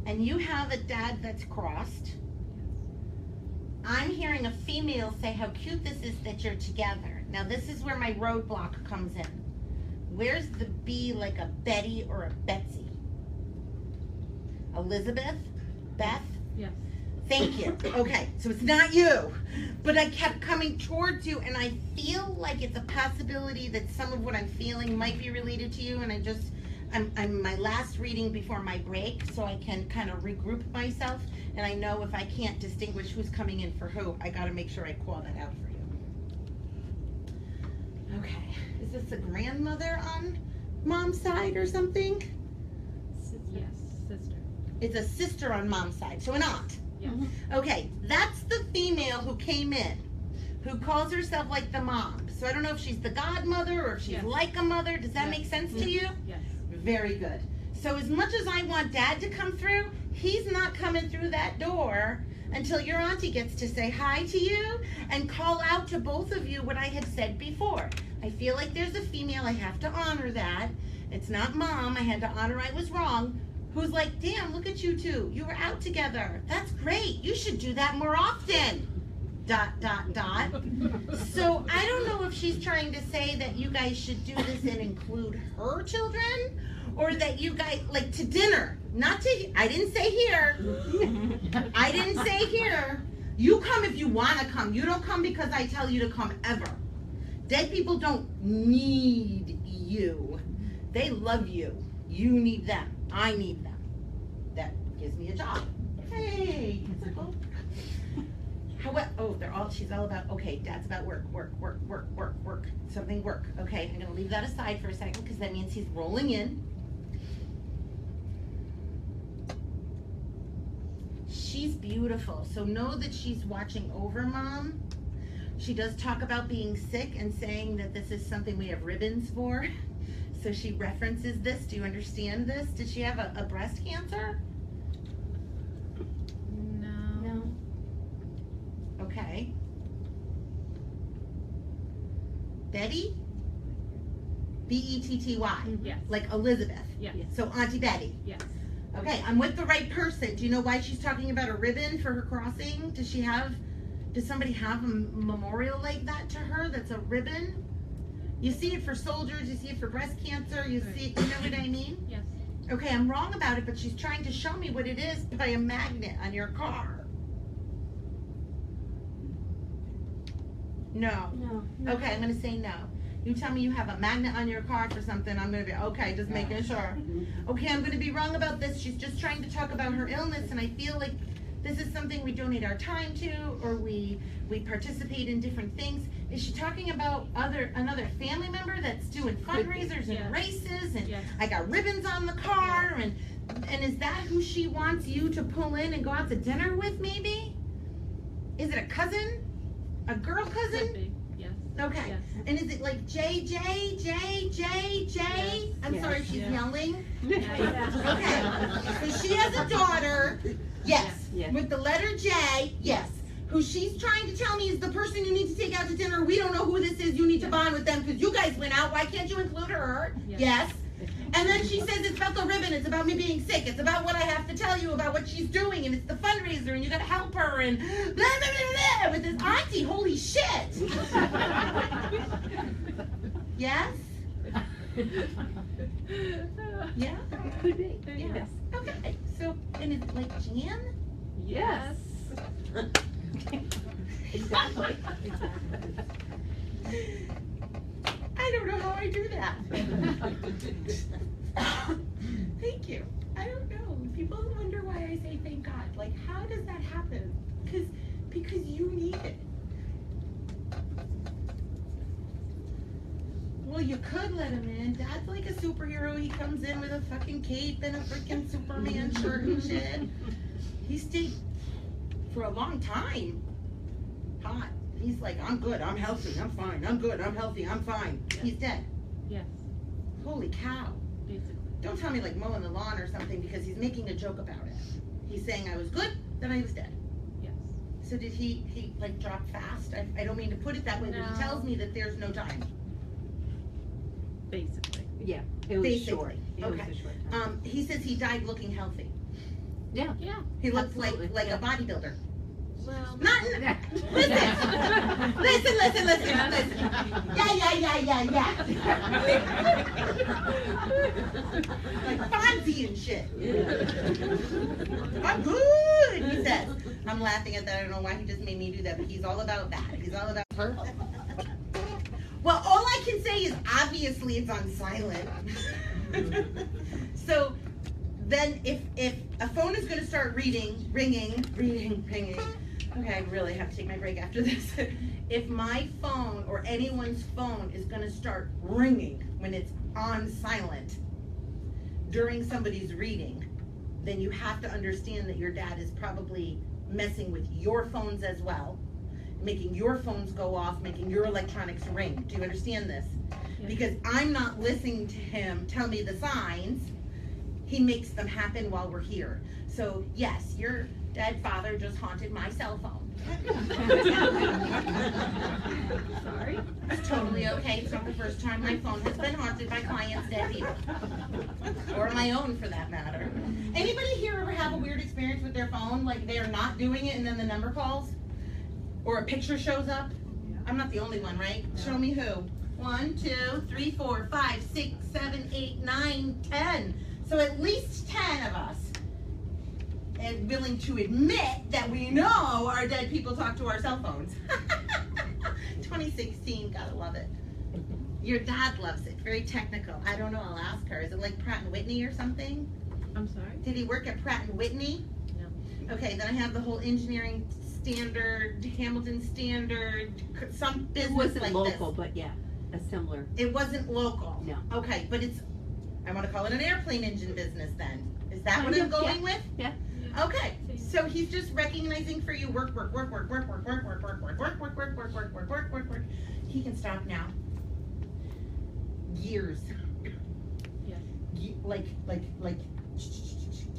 And you have a dad that's crossed. I'm hearing a female say how cute this is that you're together. Now this is where my roadblock comes in. Where's the B, like a Betty or a Betsy? Elizabeth? Beth? Yes. Thank you. Okay, so it's not you. But I kept coming towards you and I feel like it's a possibility that some of what I'm feeling might be related to you, and I'm my last reading before my break, so I can kind of regroup myself, and I know if I can't distinguish who's coming in for who, I gotta make sure I call that out for you. Okay, is this a grandmother on mom's side or something? Yes, sister. It's a sister on mom's side, so an aunt. Yes. Okay, that's the female who came in, who calls herself like the mom. So I don't know if she's the godmother or if she's Yes. like a mother. Does that Yes. make sense to you? Yes. Very good. So as much as I want dad to come through, he's not coming through that door until your auntie gets to say hi to you and call out to both of you what I had said before. I feel like there's a female, I have to honor that. It's not mom, I had to honor I was wrong. Who's like, damn, look at you two. You were out together. That's great. You should do that more often. ... So I don't know if she's trying to say that you guys should do this and include her children, or that you guys, like to dinner. Not to, I didn't say here. I didn't say here. You come if you want to come. You don't come because I tell you to come ever. Dead people don't need you. They love you. You need them. I need them. That gives me a job. Hey, she's all about, okay, dad's about work. Something work. Okay, I'm gonna leave that aside for a second because that means he's rolling in. She's beautiful, so know that she's watching over mom. She does talk about being sick and saying that this is something we have ribbons for. So she references this. Do you understand this? Did she have a breast cancer? Okay. Betty? Betty. Yes. Like Elizabeth. Yes. So Auntie Betty. Yes. Okay, I'm with the right person. Do you know why she's talking about a ribbon for her crossing? Does somebody have a memorial like that to her that's a ribbon? You see it for soldiers, you see it for breast cancer, you see it, you know what I mean? Yes. Okay, I'm wrong about it, but she's trying to show me what it is by a magnet on your car. No. No. Okay, I'm gonna say no. You tell me you have a magnet on your car for something, I'm gonna be, okay, just making sure. Okay, I'm gonna be wrong about this. She's just trying to talk about her illness, and I feel like this is something we donate our time to, or we participate in different things. Is she talking about another family member that's doing fundraisers and Yes. races, and Yes. I got ribbons on the car, and is that who she wants you to pull in and go out to dinner with, maybe? Is it a cousin? A girl Could cousin? be. Yes. Okay. Yes. And is it like JJ? Yes. I'm Yes. sorry if she's Yeah. yelling. Yeah. Okay. So she has a daughter. Yes. Yeah. With the letter J. Yes. Who she's trying to tell me is the person you need to take out to dinner. We don't know who this is. You need to bond with them because you guys went out. Why can't you include her? Yes. Yes. And then she says it's about the ribbon. It's about me being sick. It's about what I have to tell you about what she's doing. And it's the fundraiser. And you got to help her. And blah, blah, blah, blah, with this auntie. Holy shit. Yes? Yeah? Could be. Yeah. Yes. Okay. So, and it's like Jan? Yes. Exactly. I don't know how I do that. Thank you. I don't know. People wonder why I say thank God. Like, how does that happen? Because you need it. Well, you could let him in. Dad's like a superhero. He comes in with a fucking cape and a freaking Superman shirt and shit. He stayed for a long time. Hot. He's like, I'm good, I'm healthy, I'm fine, I'm good, I'm healthy, I'm fine. He's dead. Yes. Holy cow. Basically. Don't tell me like mowing the lawn or something because he's making a joke about it. He's saying I was good, then I was dead. Yes. So did he like drop fast? I don't mean to put it that way, but he No. tells me that there's no time. Basically. Yeah. It was Basically. short. It was Okay. a short time. He says he died looking healthy. Yeah. Yeah. He looks Absolutely, like yeah. a bodybuilder. Well. Not Yeah. listen. Yeah. Like Fonzie and shit. I'm good, he says. I'm laughing at that. I don't know why he just made me do that, but he's all about that. He's all about her. Well, all I can say is obviously it's on silent. So then if a phone is going to start ringing. Okay, I really have to take my break after this. If my phone or anyone's phone is going to start ringing when it's on silent during somebody's reading, then you have to understand that your dad is probably messing with your phones as well, making your phones go off, making your electronics ring. Do you understand this? Yes. Because I'm not listening to him tell me the signs. He makes them happen while we're here. So yes, your dead father just haunted my cell phone. Sorry. It's totally okay. It's not the first time my phone has been haunted by clients' dead people. Or my own for that matter. Anybody here ever have a weird experience with their phone? Like they're not doing it and then the number calls? Or a picture shows up? I'm not the only one, right? Show me who. 1, 2, 3, 4, 5, 6, 7, 8, 9, 10. So at least 10 of us are willing to admit that we know our dead people talk to our cell phones. 2016, gotta love it. Your dad loves it, very technical. I don't know, I'll ask her. Is it like Pratt & Whitney or something? I'm sorry. Did he work at Pratt & Whitney? No. Okay, then I have the whole engineering standard, Hamilton standard, some It business wasn't like local, this. but yeah, a similar. It wasn't local? No. Okay, but it's, I want to call it an airplane engine business then. Is that what Kind I'm of, going with? Yeah. Okay, so he's just recognizing for you work. He can stop now. Gears. Yes. Like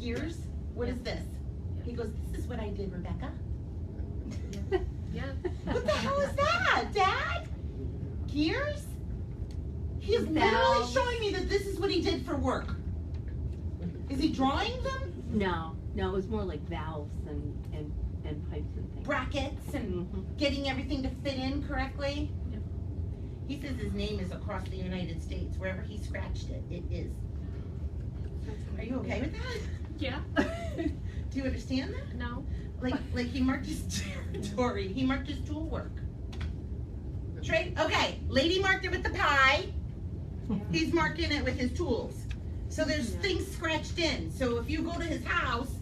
gears? What is this? He goes, this is what I did, Rebecca. Yeah. What the hell is that, Dad? Gears? He's literally Valves. showing me that this is what he did for work. Is he drawing them? No, it was more like valves and pipes and things. Brackets and Mhm. getting everything to fit in correctly? Yep. He says his name is across the United States. Wherever he scratched it, it is. Are you okay with that? Yeah. Do you understand that? No. Like he marked his territory. He marked his tool work. Trade. Okay, lady marked it with the pie. He's marking it with his tools. So there's things scratched in. So if you go to his house,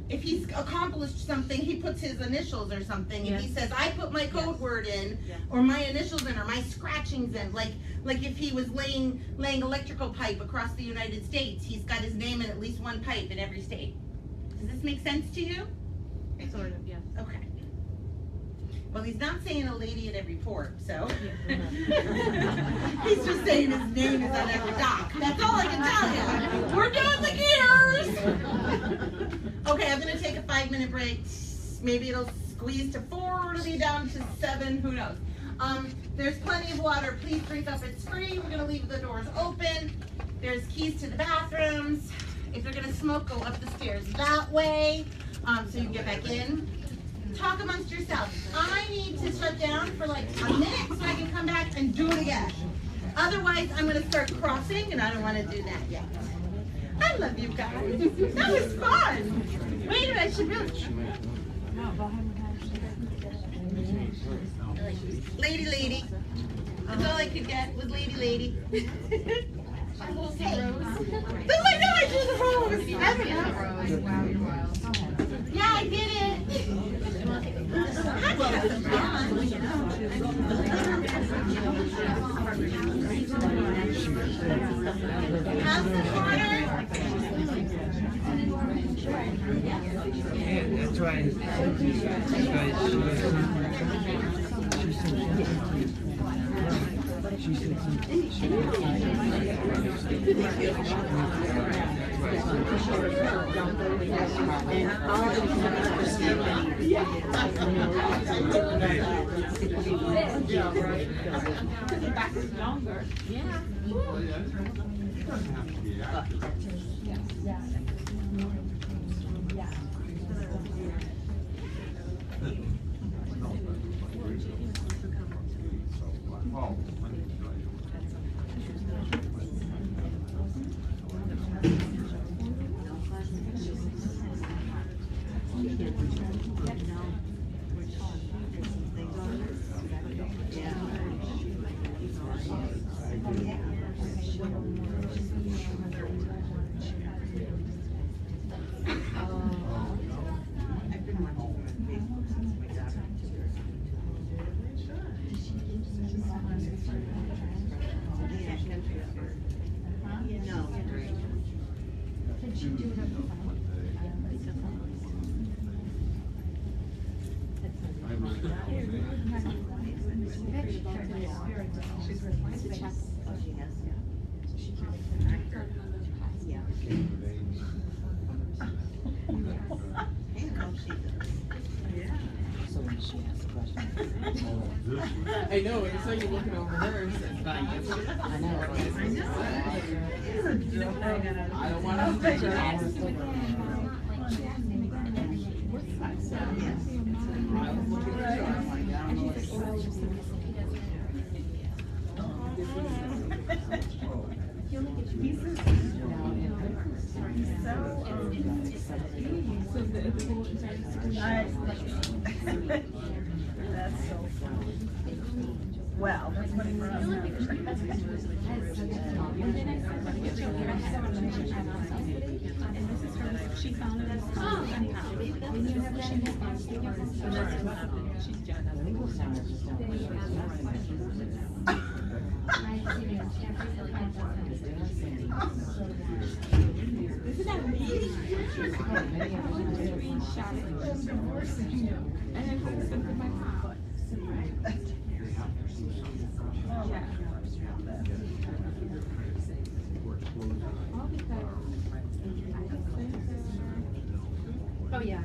if he's accomplished something, he puts his initials or something, and he says, "I put my code word in, or my initials in, or my scratchings in." Like if he was laying electrical pipe across the United States, he's got his name in at least one pipe in every state. Does this make sense to you? Sort of, yes. Okay. Well, he's not saying a lady at every port, so. He's just saying his name is on every dock. That's all I can tell you. We're doing the gears. Okay, I'm gonna take a 5-minute break. Maybe it'll squeeze to 4, or it'll be down to 7, who knows. There's plenty of water. Please drink up, it's free. We're gonna leave the doors open. There's keys to the bathrooms. If you're gonna smoke, go up the stairs that way, so you can get back in. Talk amongst yourselves. I need to shut down for like a minute so I can come back and do it again. Otherwise, I'm gonna start crossing, and I don't wanna do that yet. I love you guys. That was fun. Wait a minute, I should really. Lady. That's all I could get was lady. Hey. That's like, no, I do the rose. I don't know. Yeah, I did it. Have some water. Yeah, that's why. She said I know, it's like you're looking over hers and not answering. I know. I don't want to take it off. I was looking at her, I'm like, I don't know what's going That's so funny. Well, that's what it She found it. Isn't that neat? And then put it in my pocket. Oh yeah.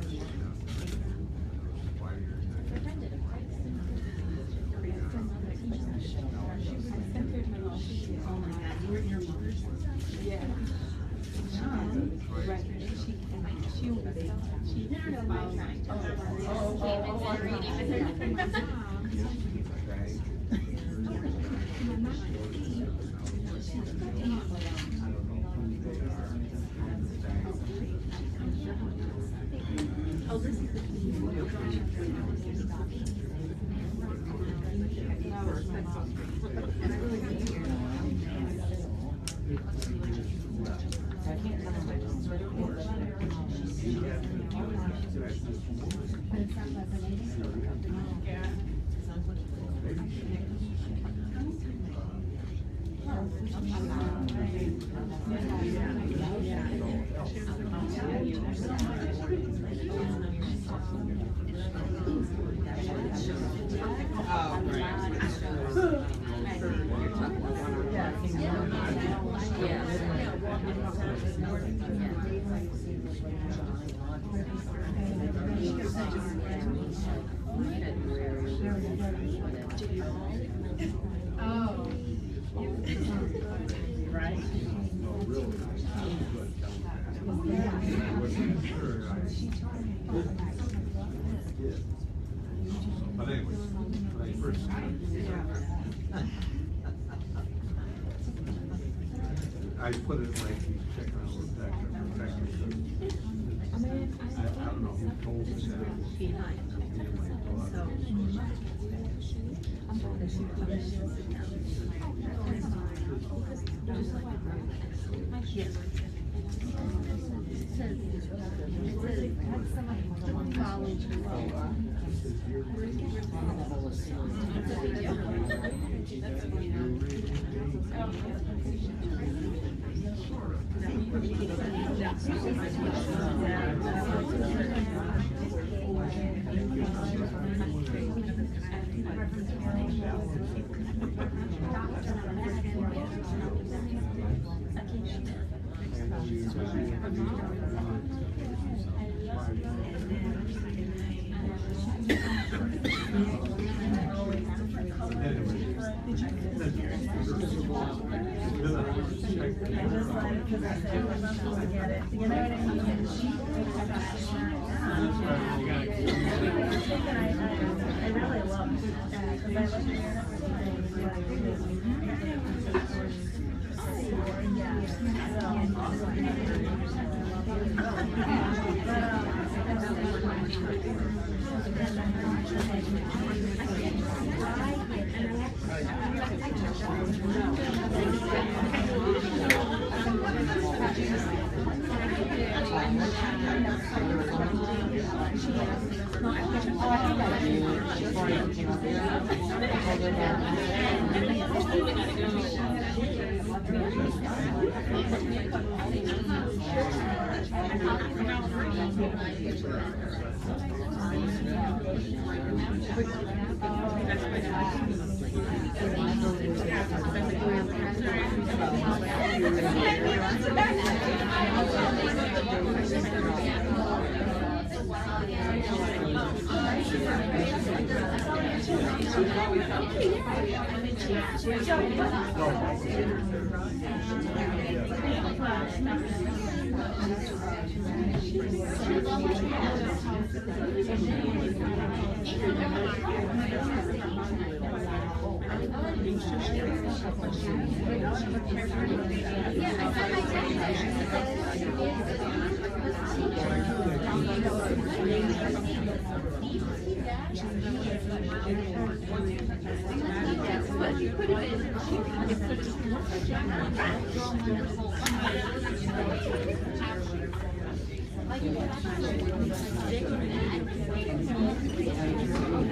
But anyway, when I first I put it like he's checking out protector. I don't know who told us that.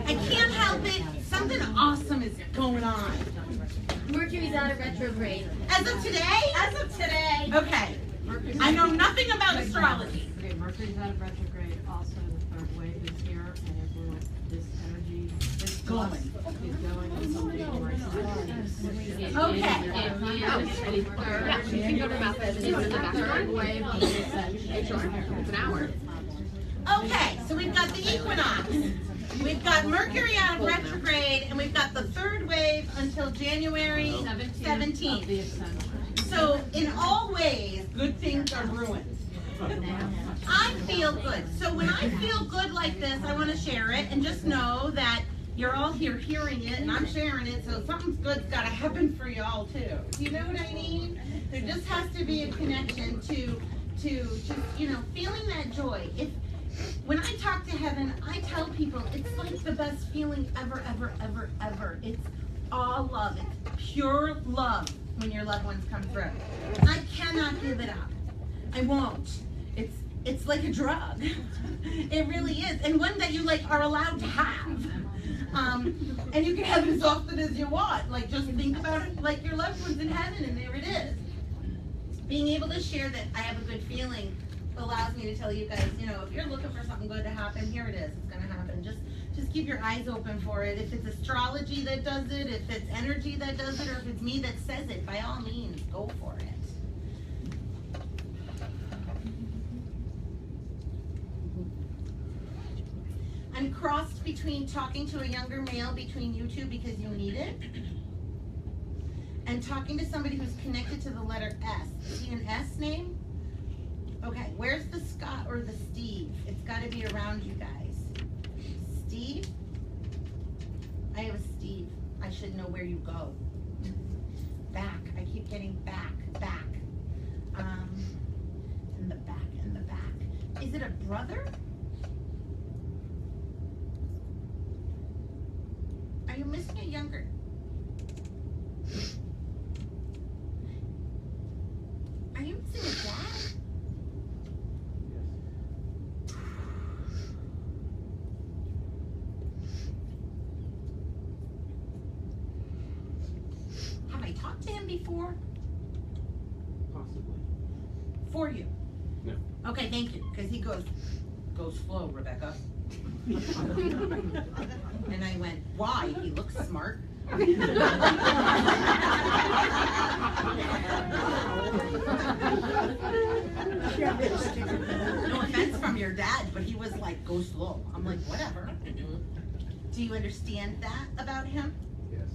I can't help it. Something awesome is going on. Mercury's out of retrograde. As of today? As of today. Okay. I know nothing about astrology. Okay, Mercury's out of retrograde, also the third wave is here, and it will, this energy is going in something right now. Okay. You can go to about this. This is the third wave. It's an hour. Okay, so we've got the equinox. We've got Mercury out of retrograde, and we've got the third wave until January 17th. So in all ways, good things are ruined. I feel good. So when I feel good like this, I want to share it, and just know that you're all here hearing it, and I'm sharing it, so something's good's got to happen for y'all too. Do you know what I mean? There just has to be a connection to just, you know, feeling that joy. When I talk to heaven, I tell people it's like the best feeling ever, ever, ever, ever. It's all love. It's pure love when your loved ones come through. I cannot give it up. I won't. It's like a drug. It really is, and one that you like are allowed to have. And you can have it as often as you want. Like, just think about it like your loved one's in heaven, and there it is. Being able to share that I have a good feeling allows me to tell you guys, you know, if you're looking for something good to happen, here it is. It's going to happen. Just keep your eyes open for it. If it's astrology that does it, if it's energy that does it, or if it's me that says it, by all means, go for it. I'm crossed between talking to a younger male between you two because you need it, and talking to somebody who's connected to the letter S. Is he an S name? Okay, where's the Scott or the Steve? It's got to be around you guys. Steve? I have a Steve. I should know where you go. Back. I keep getting back. In the back. Is it a brother? Are you missing a younger? Are you missing a dad? Have I talked to him before? Possibly. For you? No. Okay, thank you. Because he goes slow, Rebecca. And I went, why? He looks smart. No offense from your dad, but he was like, go slow. I'm like, whatever. Do you understand that about him? Yes.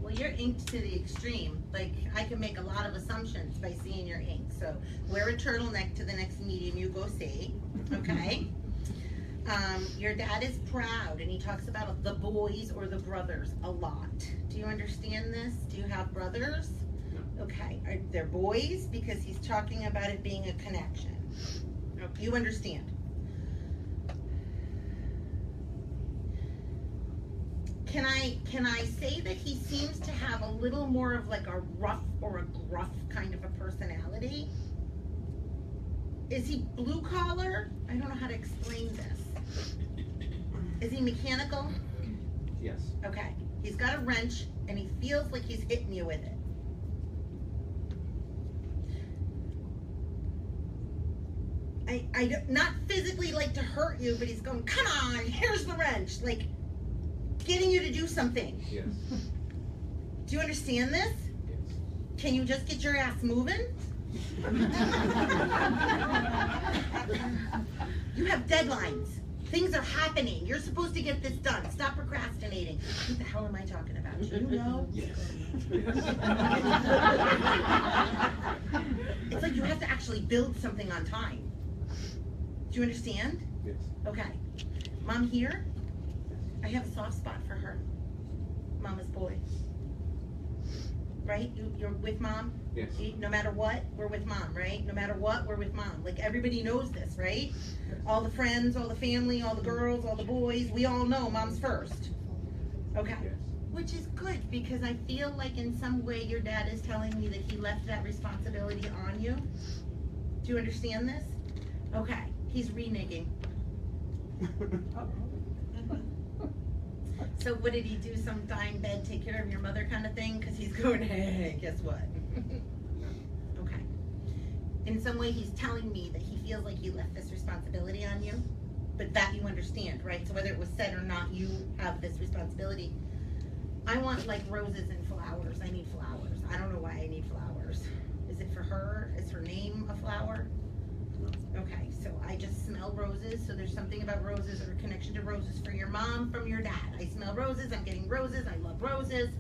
Well, you're inked to the extreme. Like, I can make a lot of assumptions by seeing your ink. So wear a turtleneck to the next meeting you go see, okay? Your dad is proud, and he talks about the boys or the brothers a lot. Do you understand this? Do you have brothers? No. Okay, are they boys? Because he's talking about it being a connection. You understand? Can I say that he seems to have a little more of like a rough or a gruff kind of a personality? Is he blue collar? I don't know how to explain this. Is he mechanical? Yes. Okay. He's got a wrench and he feels like he's hitting you with it. I not physically like to hurt you, but he's going, come on, here's the wrench. Like, getting you to do something. Yes. Do you understand this? Yes. Can you just get your ass moving? You have deadlines. Things are happening. You're supposed to get this done. Stop procrastinating. What the hell am I talking about? Do you know? Yes. It's like you have to actually build something on time. Do you understand? Yes. Okay. Mom here? I have a soft spot for her. Mama's boy. Right? You're with mom? Yes. No matter what, we're with mom, right? No matter what, we're with mom. Like, everybody knows this, right? Yes. All the friends, all the family, all the girls, all the boys, we all know mom's first. Okay. Yes. Which is good, because I feel like in some way your dad is telling me that he left that responsibility on you. Do you understand this? Okay. He's reneging. So what did he do? Some die in bed, take care of your mother kind of thing? Because he's going, hey, guess what? Okay. In some way, he's telling me that he feels like he left this responsibility on you, but that you understand, right? So whether it was said or not, you have this responsibility. I want like roses and flowers. I need flowers. I don't know why I need flowers. Is it for her? Is her name a flower? Okay, so I just smell roses, so there's something about roses or a connection to roses for your mom from your dad. I smell roses, I'm getting roses, I love roses.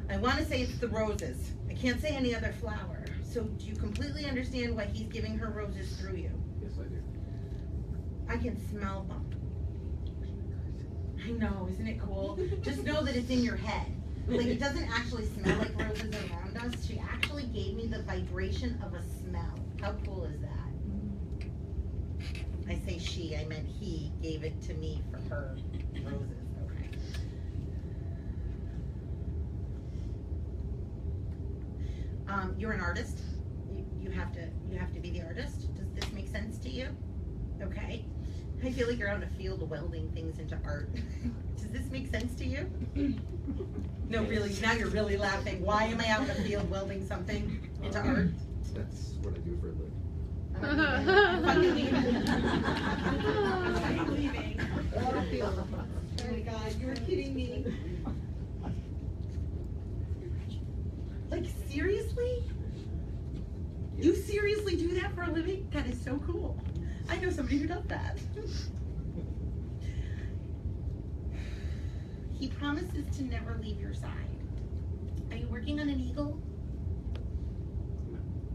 I wanna say it's the roses. I can't say any other flower. So do you completely understand why he's giving her roses through you? Yes, I do. I can smell them. I know, isn't it cool? Just know that it's in your head. Like, it doesn't actually smell like roses around us. She actually gave me the vibration of a smell. How cool is that? I say she, I meant he gave it to me for her roses. Okay. You're an artist. You have to be the artist. Does this make sense to you? Okay. I feel like you're out in a field welding things into art. Does this make sense to you? No, really, now you're really laughing. Why am I out in a field welding something into art? That's what I do for a living. I'm fucking leaving. I'm leaving. Oh my God, you're kidding me. Like, seriously? You seriously do that for a living? That is so cool. I know somebody who does that. He promises to never leave your side. Are you working on an eagle?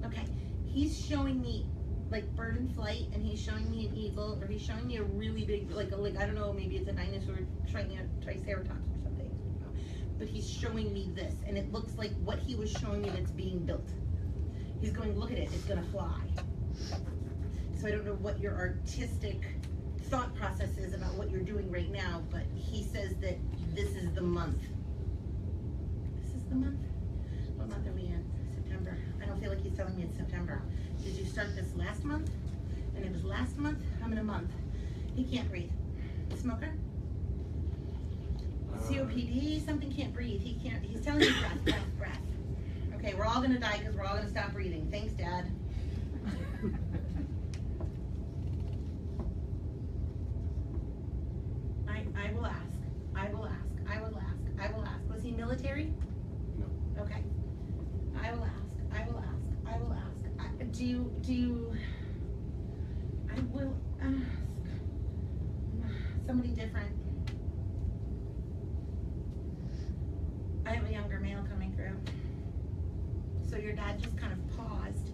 Okay. He's showing me like bird in flight, and he's showing me an eagle, or he's showing me a really big, like I don't know, maybe it's a dinosaur, triceratops or something. But he's showing me this, and it looks like what he was showing me that's being built. He's going, look at it, it's gonna fly. So I don't know what your artistic thought process is about what you're doing right now, but he says that this is the month. This is the month? What month are we in? September. I don't feel like he's telling me it's September. Did you start this last month? And it was last month? I'm in a month. He can't breathe. Smoker? COPD? Something can't breathe. He can't, he's telling me breath, breath, breath. Okay, we're all gonna die because we're all gonna stop breathing. Thanks, Dad. I will ask. I will ask. I will ask. I will ask. Was he military? No. Okay. I will ask. I will ask. I will ask. Do you, I will ask somebody different. I have a younger male coming through. So your dad just kind of paused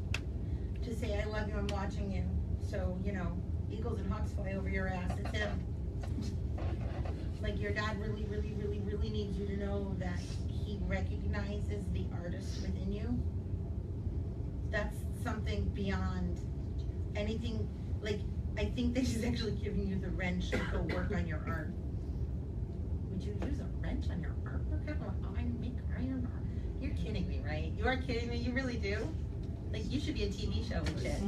to say, I love you, I'm watching you. So, you know, eagles and hawks fly over your ass. It's him. Like, your dad really, really, really, really needs you to know that he recognizes the artist within you. That's something beyond anything. Like, I think that he's actually giving you the wrench to go work on your art. Would you use a wrench on your artwork? Make iron art? You're kidding me, right? You are kidding me? You really do? Like, you should be a TV show and shit.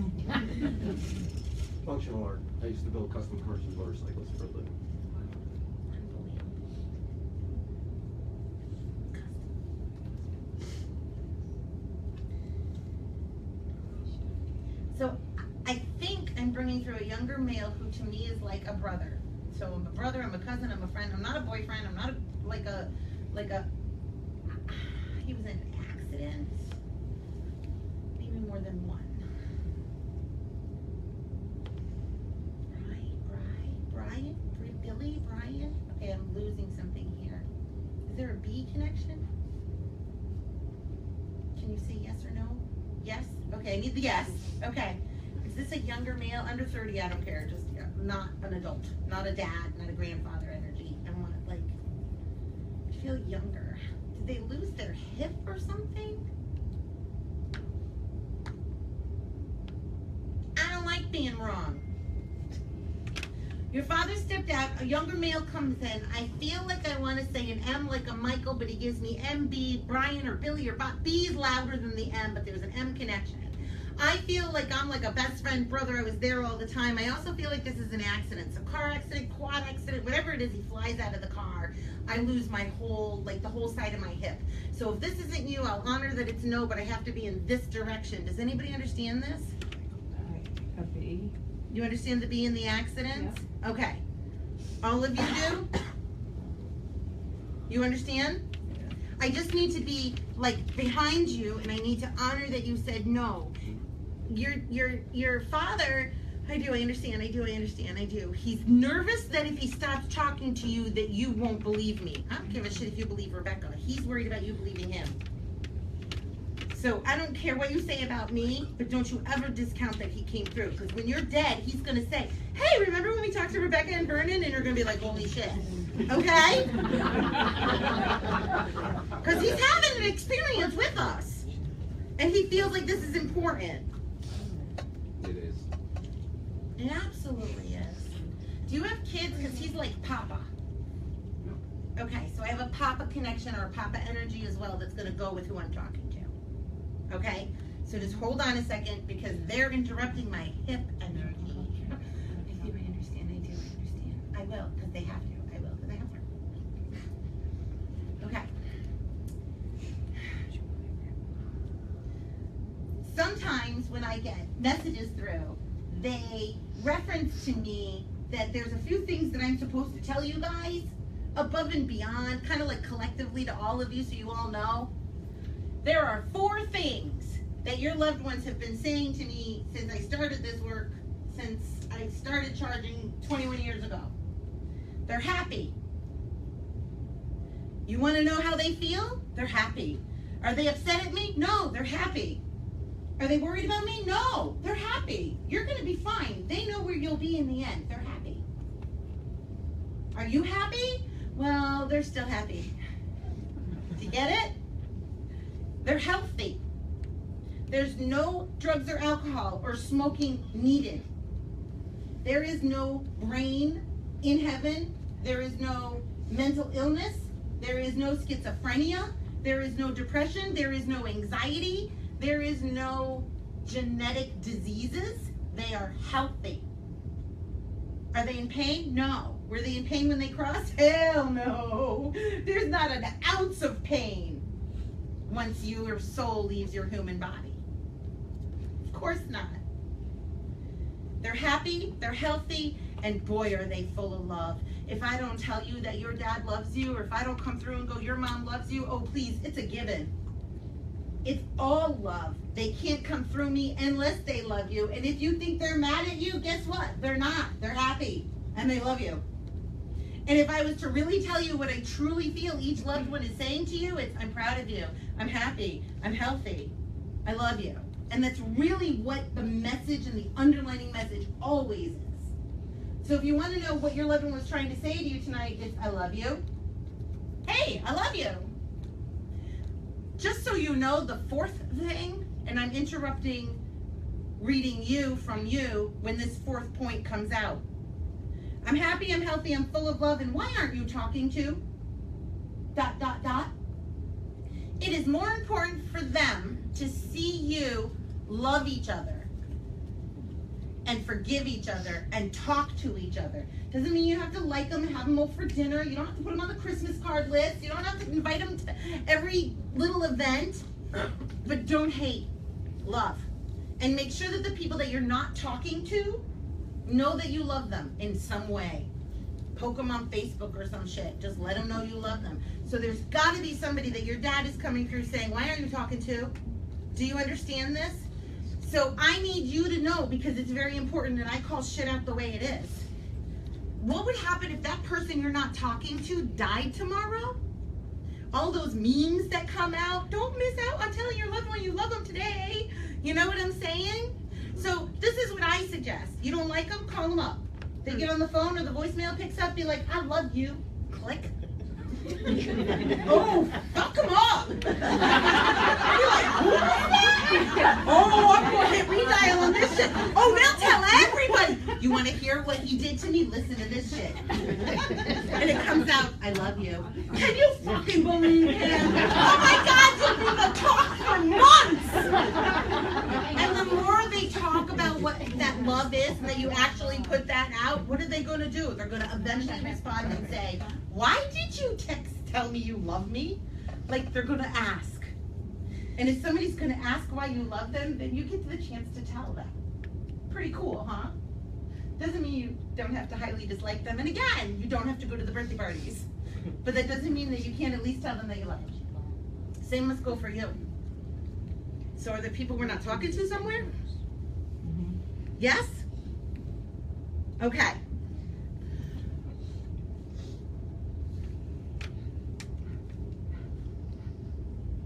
Functional art. I used to build custom cars and motorcycles for a living. So I think I'm bringing through a younger male who to me is like a brother. So I'm a brother, I'm a cousin, I'm a friend. I'm not a boyfriend. I'm not he was in an accident. Maybe more than one. Brian? Billy? Brian? Okay, I'm losing something here. Is there a B connection? Can you say yes or no? Yes? Okay, I need the yes. Okay. Is this a younger male? Under 30, I don't care. Just not an adult. Not a dad, not a grandfather energy. I want, like, I feel younger. Did they lose their hip or something? I don't like being wrong. Your father stepped out, a younger male comes in. I feel like I want to say an M like a Michael, but he gives me MB, Brian or Billy or Bob. B is louder than the M, but there's an M connection. I feel like I'm like a best friend, brother. I was there all the time. I also feel like this is an accident. It's a car accident, quad accident, whatever it is, he flies out of the car. I lose my whole, like the whole side of my hip. So if this isn't you, I'll honor that it's no, but I have to be in this direction. Does anybody understand this? A B. You understand the B in the accidents? Yeah. Okay. All of you do? You understand? Yeah. I just need to be like behind you, and I need to honor that you said no. Your father I do, I understand, I do. He's nervous that if he stops talking to you that you won't believe me. I don't give a shit if you believe Rebecca. He's worried about you believing him. So I don't care what you say about me, but don't you ever discount that he came through. Because when you're dead, he's going to say, hey, remember when we talked to Rebecca and Vernon? And you're going to be like, holy shit. Okay? Because he's having an experience with us. And he feels like this is important. It is. It absolutely is. Do you have kids? Because he's like Papa. Okay, so I have a Papa connection or a Papa energy as well that's going to go with who I'm talking to. Okay? So just hold on a second because they're interrupting my hip energy. I understand. I will, because they have to. Okay. Sometimes when I get messages through, they reference to me that there's a few things that I'm supposed to tell you guys above and beyond, kind of like collectively to all of you so you all know. There are 4 things that your loved ones have been saying to me since I started this work, since I started charging 21 years ago. They're happy. You want to know how they feel? They're happy. Are they upset at me? No, they're happy. Are they worried about me? No, they're happy. You're going to be fine. They know where you'll be in the end. They're happy. Are you happy? Well, they're still happy. Do you get it? They're healthy. There's no drugs or alcohol or smoking needed. There is no brain in heaven. There is no mental illness. There is no schizophrenia. There is no depression. There is no anxiety. There is no genetic diseases. They are healthy. Are they in pain? No. Were they in pain when they crossed? Hell no. There's not an ounce of pain once your soul leaves your human body. Of course not. They're happy, they're healthy, and boy are they full of love. If I don't tell you that your dad loves you, or if I don't come through and go, your mom loves you, oh please, it's a given. It's all love. They can't come through me unless they love you. And if you think they're mad at you, guess what? They're not. They're happy. And they love you. And if I was to really tell you what I truly feel each loved one is saying to you, it's I'm proud of you. I'm happy. I'm healthy. I love you. And that's really what the message and the underlining message always is. So if you want to know what your loved one was trying to say to you tonight, it's I love you. Hey, I love you. Just so you know, the 4th thing, and I'm interrupting reading you from you when this 4th point comes out. I'm happy, I'm healthy, I'm full of love, and why aren't you talking to? ... It is more important for them to see you love each other and forgive each other and talk to each other. Doesn't mean you have to like them and have them over for dinner. You don't have to put them on the Christmas card list. You don't have to invite them to every little event. But don't hate. Love. And make sure that the people that you're not talking to know that you love them in some way. Poke them on Facebook or some shit. Just let them know you love them. So there's got to be somebody that your dad is coming through saying, why aren't you talking to? Do you understand this? So I need you to know, because it's very important that I call shit out the way it is. What would happen if that person you're not talking to died tomorrow? All those memes that come out, don't miss out on telling your loved one you love them today. You know what I'm saying? So this is what I suggest. You don't like them, call them up. They get on the phone or the voicemail picks up, be like, I love you. Click. Oh, fuck them up. You're like, who is that? Oh, I'm going to hit redial on this shit. Oh, they'll tell everybody. You want to hear what he did to me? Listen to this shit. And it comes out, I love you. Can you fucking believe him? Oh my God, you've been talk for months. And the more they talk about what that love is and that you actually put that out, what are they going to do? They're going to eventually respond and say, why did you tell me you love me? Like they're going to ask. And if somebody's going to ask why you love them, then you get the chance to tell them. Pretty cool, huh? Doesn't mean you don't have to highly dislike them. And again, you don't have to go to the birthday parties. But that doesn't mean that you can't at least tell them that you love them. Same must go for you. So are there people we're not talking to somewhere? Yes? Okay.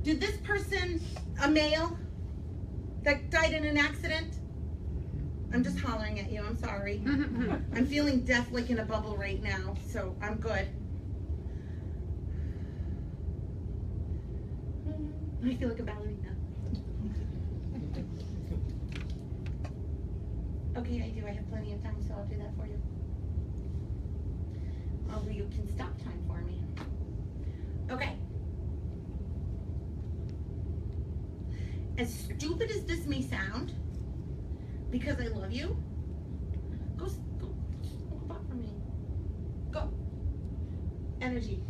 Did this person, a male, that died in an accident? I'm just hollering at you, I'm sorry. I'm feeling death like in a bubble right now, so I'm good. I feel like a ballerina. Okay, I do. I have plenty of time, so I'll do that for you. Or you can stop time for me. Okay. As stupid as this may sound, because I love you, go up for me. Go. Energy.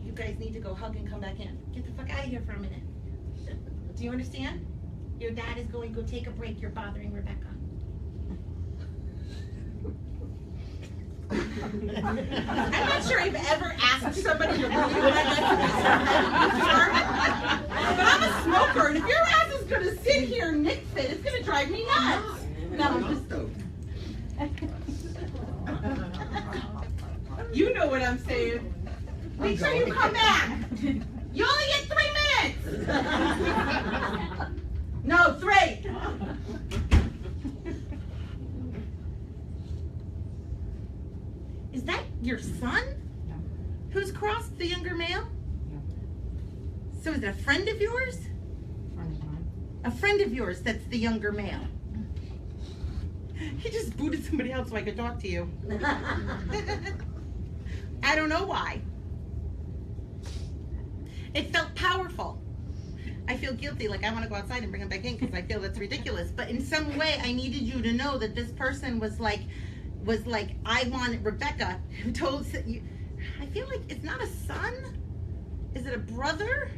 You guys need to go hug and come back in. Get the fuck out of here for a minute. Do you understand? Your dad is going to go take a break. You're bothering Rebecca. I'm not sure I've ever asked somebody to leave when I get to this, but I'm a smoker, and if your ass is going to sit here and mix it, it's going to drive me nuts. No, I'm just You know what I'm saying. Make sure you come back. You only get 3 minutes. No, 3. Is that your son? No. Who's crossed, the younger male? No. So is it a friend of yours? Friend of mine. A friend of yours that's the younger male. He just booted somebody out so I could talk to you. I don't know why. It felt powerful. I feel guilty, like I want to go outside and bring him back in because I feel that's ridiculous. But in some way, I needed you to know that this person was like, I wanted Rebecca, who told you. I feel like it's not a son. Is it a brother?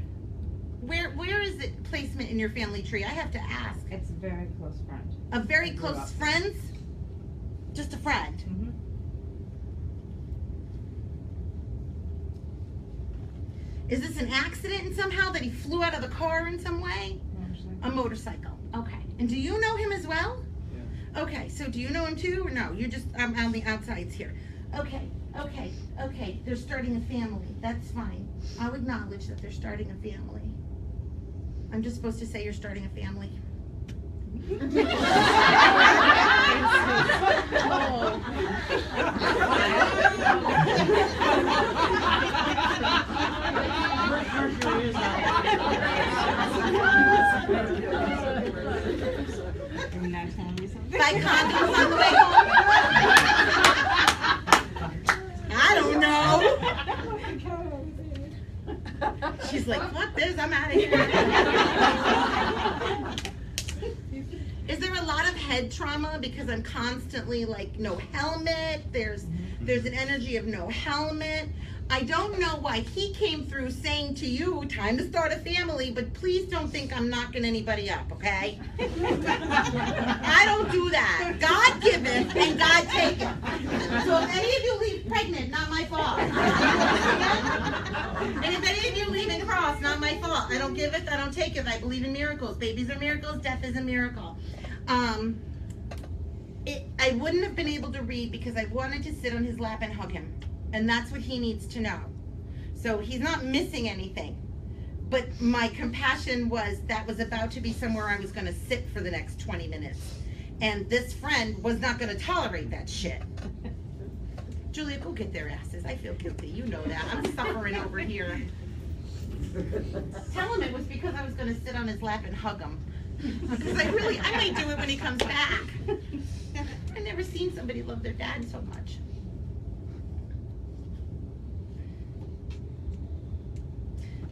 Where is it placement in your family tree? I have to ask. It's a very close friend. A very I grew close up. friend? Just a friend. Mm-hmm. Is this an accident in somehow that he flew out of the car in some way? Motorcycle. A motorcycle. Okay. And do you know him as well? Yeah. Okay. So do you know him too, or no? You just on the outsides here. Okay. Okay. Okay. They're starting a family. That's fine. I'll acknowledge that they're starting a family. I'm just supposed to say you're starting a family. Buy condoms on the way home? I don't know. She's like, fuck this, I'm out of here. Is there a lot of head trauma because I'm constantly like, no helmet? There's an energy of no helmet. I don't know why he came through saying to you, time to start a family, but please don't think I'm knocking anybody up, okay? I don't do that. God giveth and God taketh. So if any of you leave pregnant, not my fault. And if any of you leave in cross, not my fault. I don't give it, I don't take it. I believe in miracles. Babies are miracles, death is a miracle. I wouldn't have been able to read because I wanted to sit on his lap and hug him. And that's what he needs to know. So he's not missing anything. But my compassion was that was about to be somewhere I was going to sit for the next 20 minutes. And this friend was not going to tolerate that shit. Julia, go get their asses. I feel guilty. You know that. I'm suffering over here. Tell him it was because I was going to sit on his lap and hug him. Because I might do it when he comes back. I've never seen somebody love their dad so much.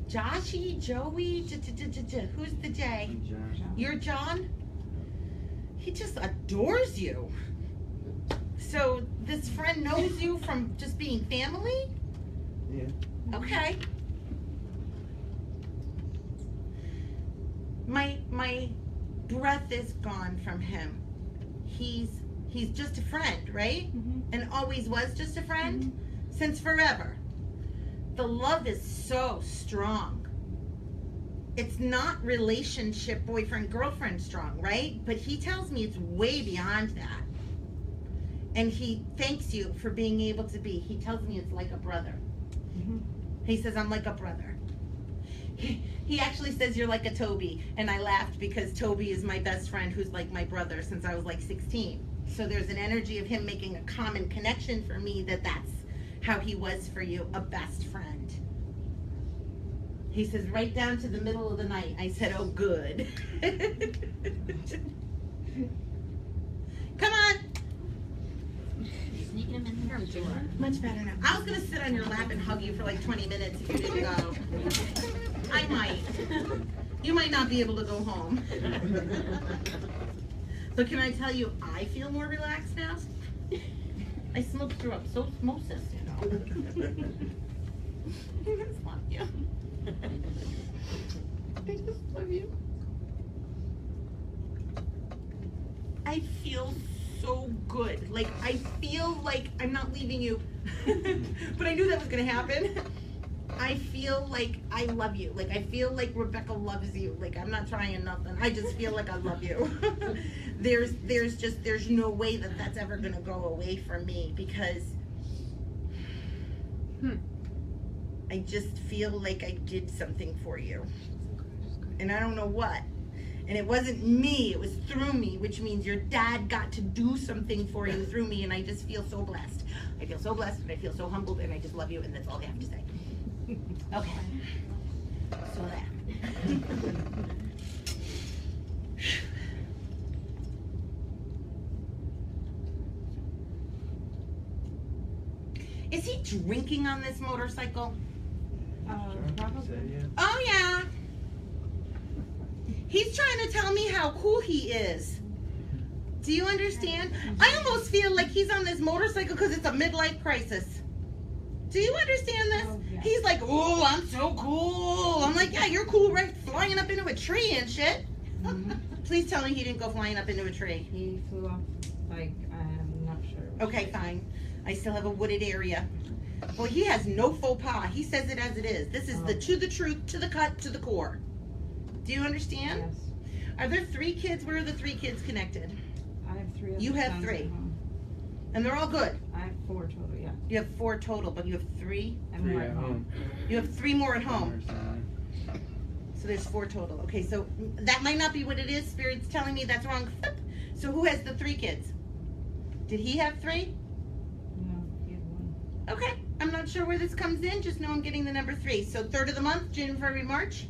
Joshy, Joey, who's the J? Josh. You're John? He just adores you. So this friend knows you from just being family? Yeah. Okay. My breath is gone from him. He's just a friend, right? Mm-hmm. And always was just a friend? Since forever. The love is so strong. It's not relationship boyfriend girlfriend strong, right? But he tells me it's way beyond that. And he thanks you for being able to be. He tells me it's like a brother. He says, I'm like a brother. He actually says you're like a Toby. And I laughed because Toby is my best friend who's like my brother since I was like 16. So there's an energy of him making a common connection for me that's how he was for you, a best friend. He says, right down to the middle of the night. I said, oh, good. Come on. Sneaking him in the room, Much better now. I was going to sit on your lap and hug you for like 20 minutes if you didn't go. I might. You might not be able to go home. But can I tell you, I feel more relaxed now? I smoked through up osmosis, you know. I just love you. I just love you. I feel so good. Like, I feel like I'm not leaving you. But I knew that was going to happen. I feel like I love you. Like, I feel like Rebecca loves you. Like, I'm not trying nothing. I just feel like I love you. There's no way that that's ever going to go away from me because I just feel like I did something for you. And I don't know what. And it wasn't me, it was through me, which means your dad got to do something for you through me, and I just feel so blessed. I feel so blessed, and I feel so humbled, and I just love you, and that's all I have to say. Okay. So that. Is he drinking on this motorcycle? Probably. Oh, yeah. He's trying to tell me how cool he is. Do you understand? I almost feel like he's on this motorcycle because it's a midlife crisis. Do you understand this? Oh, yeah. He's like, oh, I'm so cool. I'm like, yeah, you're cool, right? Flying up into a tree and shit. Please tell me he didn't go flying up into a tree. He flew up, like, I'm not sure. Okay, fine. I still have a wooded area. Well, he has no faux pas. He says it as it is. This is the to the truth, to the cut, to the core. Do you understand? Yes. Are there 3 kids? Where are the 3 kids connected? I have 3 other You have sons 3. at home. And they're all good. I have 4 total, yeah. You have 4 total, but you have 3. And more at home. You have 3 more at home. So there's 4 total. Okay, so that might not be what it is. Spirit's telling me that's wrong. So who has the 3 kids? Did he have 3? No, he had 1. Okay, I'm not sure where this comes in. Just know I'm getting the number 3. So 3rd of the month, June, February, March.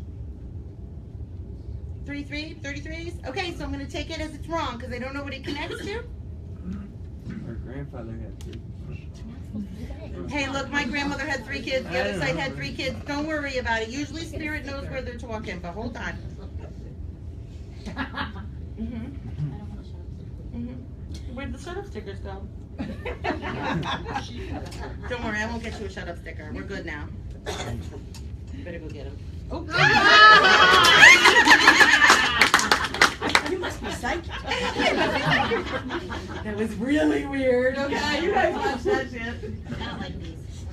33s? Okay, so I'm going to take it as it's wrong because I don't know what it connects to. Our grandfather had 3. Hey, look, my grandmother had 3 kids. The other side had 3 kids. Don't worry about it. Usually Spirit knows where they're talking, but hold on. Where'd the shut-up stickers go? Don't worry, I won't get you a shut-up sticker. We're good now. Better go get them. Oh. You must be psychic. That was really weird. Okay, you guys watch that shit. I don't like these.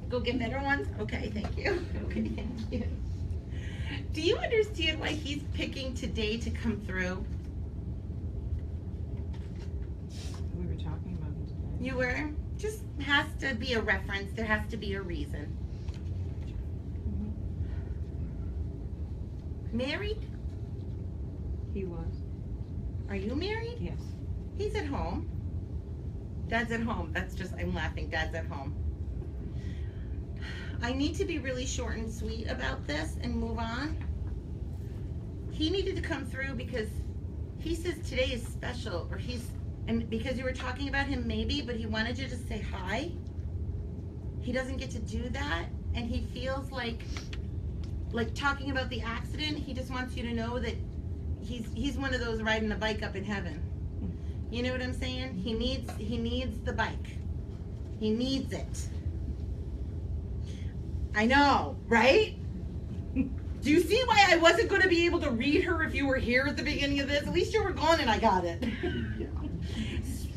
Go get better ones? Okay, thank you. Okay, thank you. Do you understand why he's picking today to come through? We were talking about it today. You were? Just has to be a reference. There has to be a reason. Married? He was. Are you married? Yes. He's at home. Dad's at home. That's just, I'm laughing. Dad's at home. I need to be really short and sweet about this and move on. He needed to come through because he says today is special, or and because you were talking about him maybe, but he wanted you to say hi. He doesn't get to do that, and he feels like talking about the accident, he just wants you to know that he's one of those riding a bike up in heaven. You know what I'm saying? He needs the bike. He needs it. I know, right? Do you see why I wasn't going to be able to read her if you were here at the beginning of this? At least you were gone and I got it.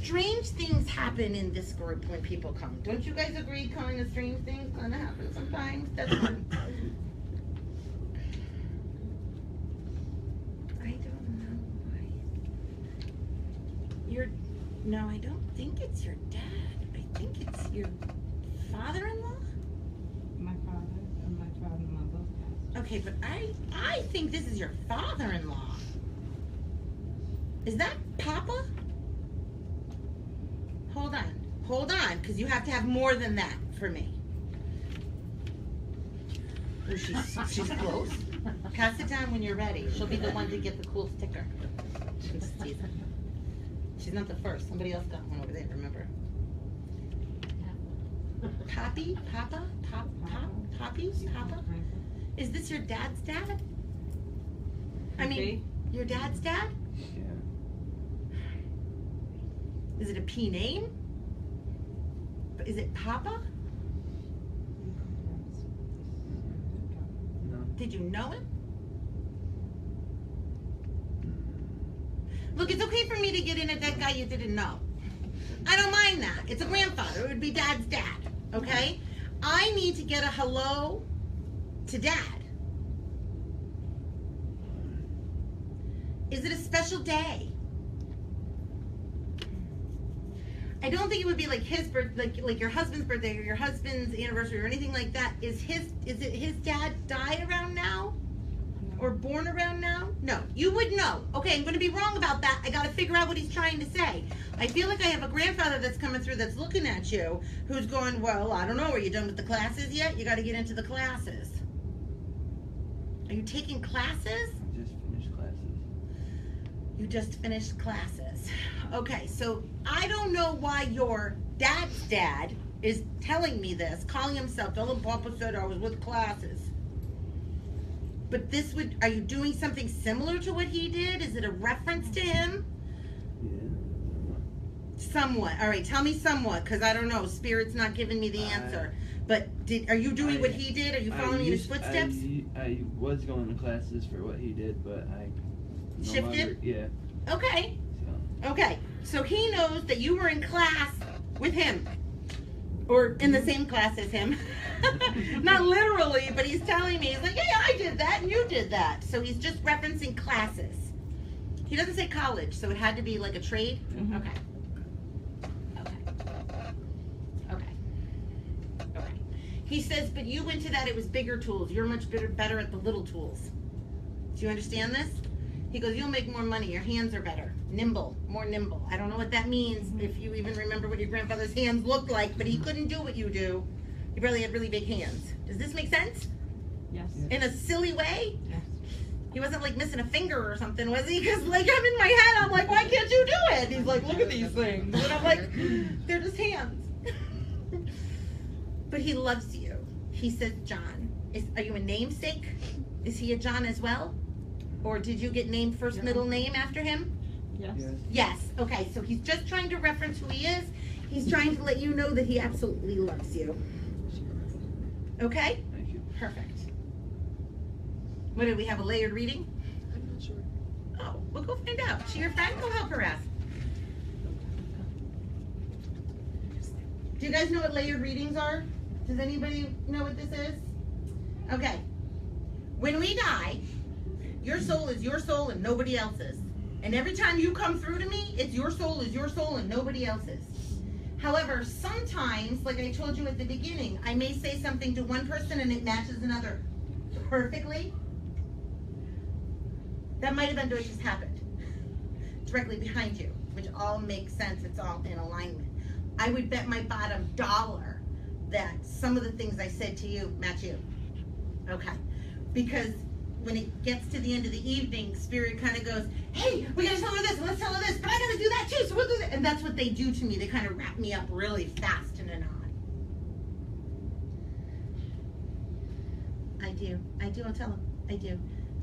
Strange things happen in this group when people come. Don't you guys agree kind of strange things kind of happen sometimes? That's fun. I don't know why. No, I don't think it's your dad. I think it's your father-in-law. My father and my father-in-law both passed. Okay, but I think this is your father-in-law. Is that Papa? Hold on, because you have to have more than that for me. Oh, she's close. Pass it down when you're ready. She'll be the one to get the cool sticker. She's teasing. She's not the first. Somebody else got one over there, remember? Poppy? Papa? Poppy? Papa? Is this your dad's dad? I mean, your dad's dad? Yeah. Is it a P name? Is it Papa? No. Did you know him? Look, it's okay for me to get in at that guy you didn't know. I don't mind that. It's a grandfather. It would be dad's dad, okay? I need to get a hello to dad. Is it a special day? I don't think it would be like his birthday, like your husband's birthday or your husband's anniversary or anything like that. Is it his dad die around now? Or born around now? No, you would know. Okay, I'm going to be wrong about that. I got to figure out what he's trying to say. I feel like I have a grandfather that's coming through that's looking at you, who's going, well, I don't know, are you done with the classes yet? You got to get into the classes. Are you taking classes? Just finished classes. You just finished classes. Okay, so I don't know why your dad's dad is telling me this, calling himself, tell him Papa said I was with classes. But this would, are you doing something similar to what he did? Is it a reference to him? Yeah. Somewhat. All right, tell me somewhat, because I don't know. Spirit's not giving me the answer. But are you doing what he did? Are you following in his footsteps? I was going to classes for what he did, but I no Shifted? longer, yeah. Okay. So. Okay. So he knows that you were in class with him. Or in the same class as him. Not literally, but he's telling me, he's like, yeah, I did that and you did that. So he's just referencing classes. He doesn't say college, so it had to be like a trade? Mm-hmm. Okay. He says, but you went to that, it was bigger tools. You're much better at the little tools. Do you understand this? He goes, you'll make more money. Your hands are better. Nimble, more nimble. I don't know what that means, if you even remember what your grandfather's hands looked like, but he couldn't do what you do. He probably had really big hands. Does this make sense? Yes. In a silly way? Yes. He wasn't like missing a finger or something, was he? Because like I'm in my head, I'm like, why can't you do it? He's like, look at these things. And I'm like, they're just hands. But he loves you. He says John. Are you a namesake? Is he a John as well? Or did you get named first middle name after him? Yes. Yes. Okay, so he's just trying to reference who he is. He's trying to let you know that he absolutely loves you. Okay? Thank you. Perfect. What, did we have a layered reading? I'm not sure. Oh, we'll go find out. She your friend? Go help her ask. Do you guys know what layered readings are? Does anybody know what this is? Okay. When we die, your soul is your soul and nobody else's. And every time you come through to me, it's your soul is your soul and nobody else's. However, sometimes, like I told you at the beginning, I may say something to one person and it matches another perfectly. That might have been what just happened. Directly behind you, which all makes sense. It's all in alignment. I would bet my bottom dollar that some of the things I said to you match you. Okay. Because when it gets to the end of the evening, Spirit kind of goes, hey, we gotta tell her this, and let's tell her this, but I gotta do that too, so we'll do that. And that's what they do to me. They kind of wrap me up really fast in a knot. I do, I'll tell him. I do,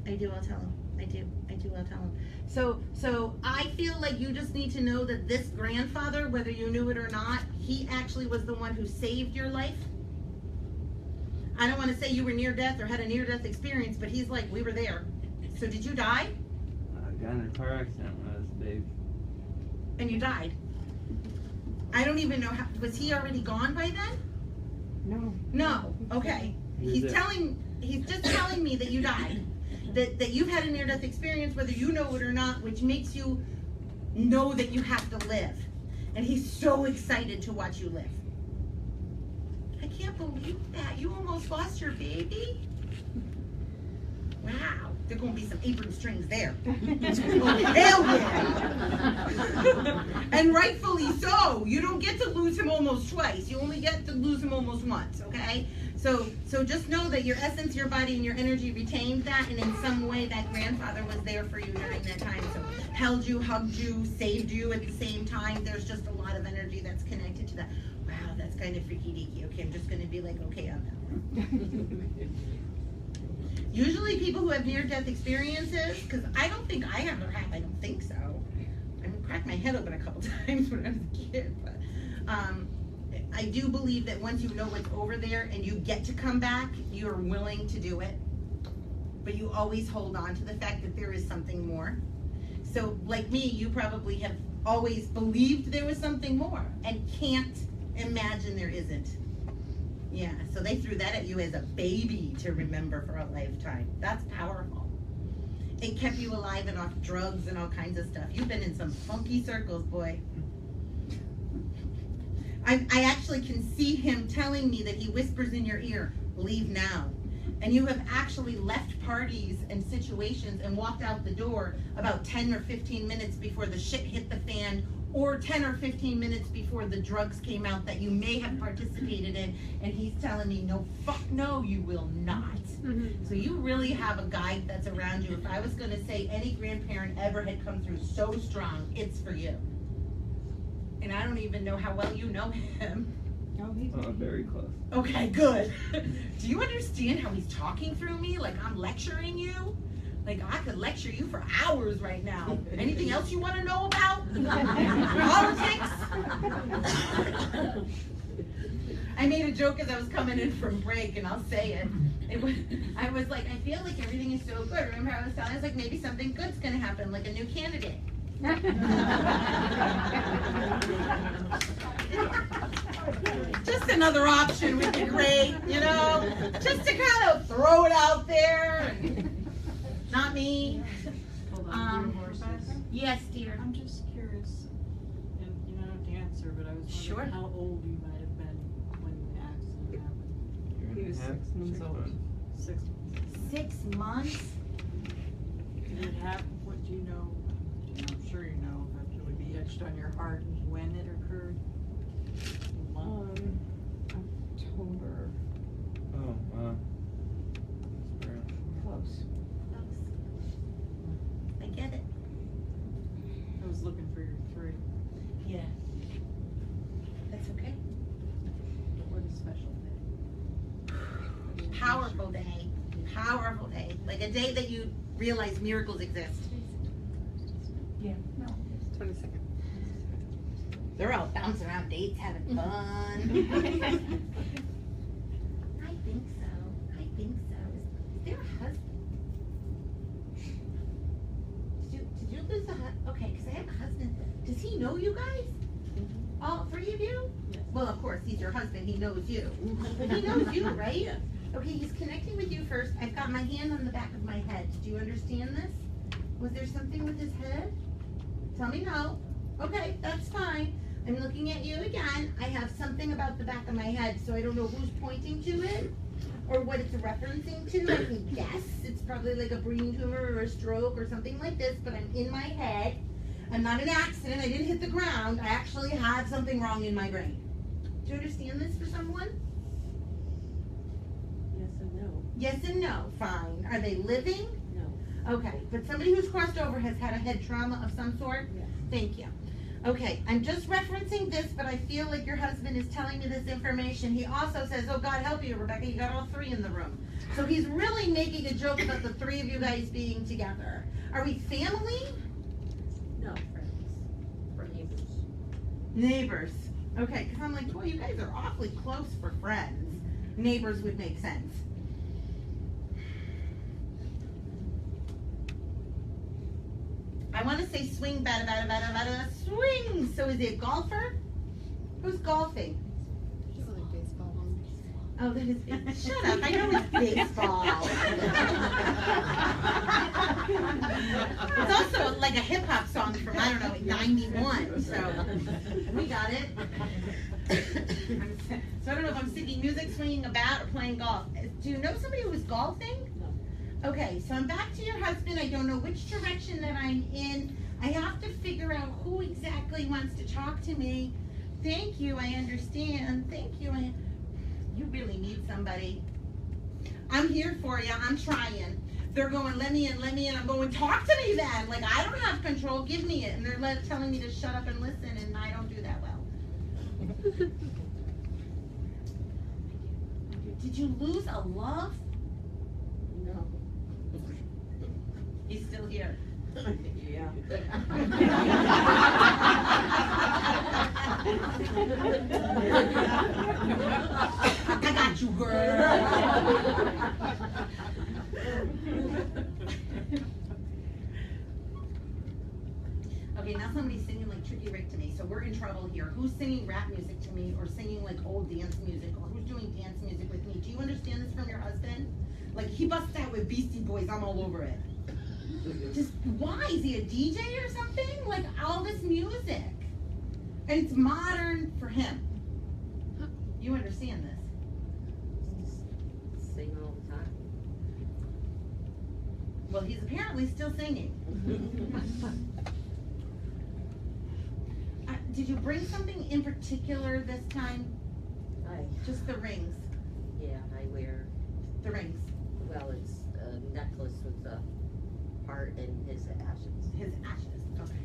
I'll tell him. I'll tell him. So I feel like you just need to know that this grandfather, whether you knew it or not, he actually was the one who saved your life. I don't want to say you were near death or had a near-death experience, but he's like, we were there. So did you die? I got in a car accident when I was a baby. And you died? I don't even know how, was he already gone by then? No. No, okay. He's just telling me that you died. That you've had a near-death experience, whether you know it or not, which makes you know that you have to live. And he's so excited to watch you live. I can't believe that. You almost lost your baby? Wow. There are going to be some apron strings there. Hell yeah. And rightfully so. You don't get to lose him almost twice. You only get to lose him almost once, okay? So just know that your essence, your body, and your energy retained that, and in some way that grandfather was there for you during that time. So held you, hugged you, saved you at the same time. There's just a lot of energy that's connected to that. Wow, that's kind of freaky deaky. Okay, I'm just going to be like, okay on that one. Usually people who have near-death experiences, because I don't think I ever have, I don't think so. I cracked my head open a couple times when I was a kid, but I do believe that once you know what's over there and you get to come back, you're willing to do it. But you always hold on to the fact that there is something more. So like me, you probably have always believed there was something more and can't imagine there isn't. Yeah, so they threw that at you as a baby to remember for a lifetime. That's powerful. It kept you alive and off drugs and all kinds of stuff. You've been in some funky circles, boy. I actually can see him telling me that he whispers in your ear, leave now. And you have actually left parties and situations and walked out the door about 10 or 15 minutes before the shit hit the fan, or 10 or 15 minutes before the drugs came out that you may have participated in, and he's telling me, no, fuck no, you will not. So you really have a guide that's around you. If I was going to say any grandparent ever had come through so strong, it's for you. And I don't even know how well you know him. Very close. Okay, good. Do you understand how he's talking through me? Like I'm lecturing you? Like I could lecture you for hours right now. Anything else you want to know about? Politics? I made a joke as I was coming in from break, and I'll say it. I was like, I feel like everything is so good. Remember I was like, maybe something good's going to happen, like a new candidate. Just another option would be great, you know? Just to kind of throw it out there. Not me. Hold on, dear horses. Yes, dear. I'm just curious, and you don't have to answer, but I was wondering Sure. how old you might have been when the accident happened. He was 6 months old. 6 months. 6 months? Did it happen? What do you know? I'm sure you know, but it would be etched on your heart when it occurred. October. Oh, wow. Close. I get it. I was looking for your 3. Yeah. That's okay. What a special day. Powerful day. Powerful day. Like a day that you realize miracles exist. Yeah. No. 22nd. They're all bouncing around dates, having fun. I think so. I think so. Is there a husband? Did you lose a husband? Okay, because I have a husband. Does he know you guys? All 3 of you? Yes. Well, of course, he's your husband. He knows you. But he knows you, right? Yes. Okay, he's connecting with you first. I've got my hand on the back of my head. Do you understand this? Was there something with his head? Tell me no. Okay, that's fine. I'm looking at you again. I have something about the back of my head, so I don't know who's pointing to it or what it's referencing to. I can guess. It's probably like a brain tumor or a stroke or something like this, but I'm in my head. I'm not an accident. I didn't hit the ground. I actually have something wrong in my brain. Do you understand this for someone? Yes and no. Yes and no. Fine. Are they living? No. Okay, but somebody who's crossed over has had a head trauma of some sort? Yes. Thank you. Okay, I'm just referencing this, but I feel like your husband is telling me this information. He also says, oh, God help you, Rebecca, you got all 3 in the room. So he's really making a joke about the 3 of you guys being together. Are we family? No, friends. We're neighbors. Neighbors. Okay, because I'm like, boy, you guys are awfully close for friends. Neighbors would make sense. I want to say swing, bada, bada, bada, bada, swing. So is he a golfer? Who's golfing? He's like baseball. Oh, that is, shut up, I know it's baseball. It's also like a hip hop song from, I don't know, 91, so we got it. So I don't know if I'm singing music, swinging a bat, or playing golf. Do you know somebody who was golfing? No. Okay, so I'm back to your husband. I don't know which direction that I'm in. I have to figure out who exactly wants to talk to me. Thank you, I understand. Thank you. You really need somebody. I'm here for you. I'm trying. They're going, let me in, let me in. I'm going, talk to me then. Like, I don't have control. Give me it. And they're telling me to shut up and listen, and I don't do that well. Did you lose a love? No. He's still here. Yeah. I got you, girl. Okay, now somebody's singing like Tricky Rick to me, so we're in trouble here. Who's singing rap music to me, or singing like old dance music, or who's doing dance music with me? Do you understand this from your husband? Like, he busts out with Beastie Boys, I'm all over it. Just, why? Is he a DJ or something? Like, all this music. And it's modern for him. You understand this? Sing all the time. Well, he's apparently still singing. Did you bring something in particular this time? Just the rings. Yeah, I wear, The rings. well, it's a necklace with a heart and his ashes. His ashes. Okay.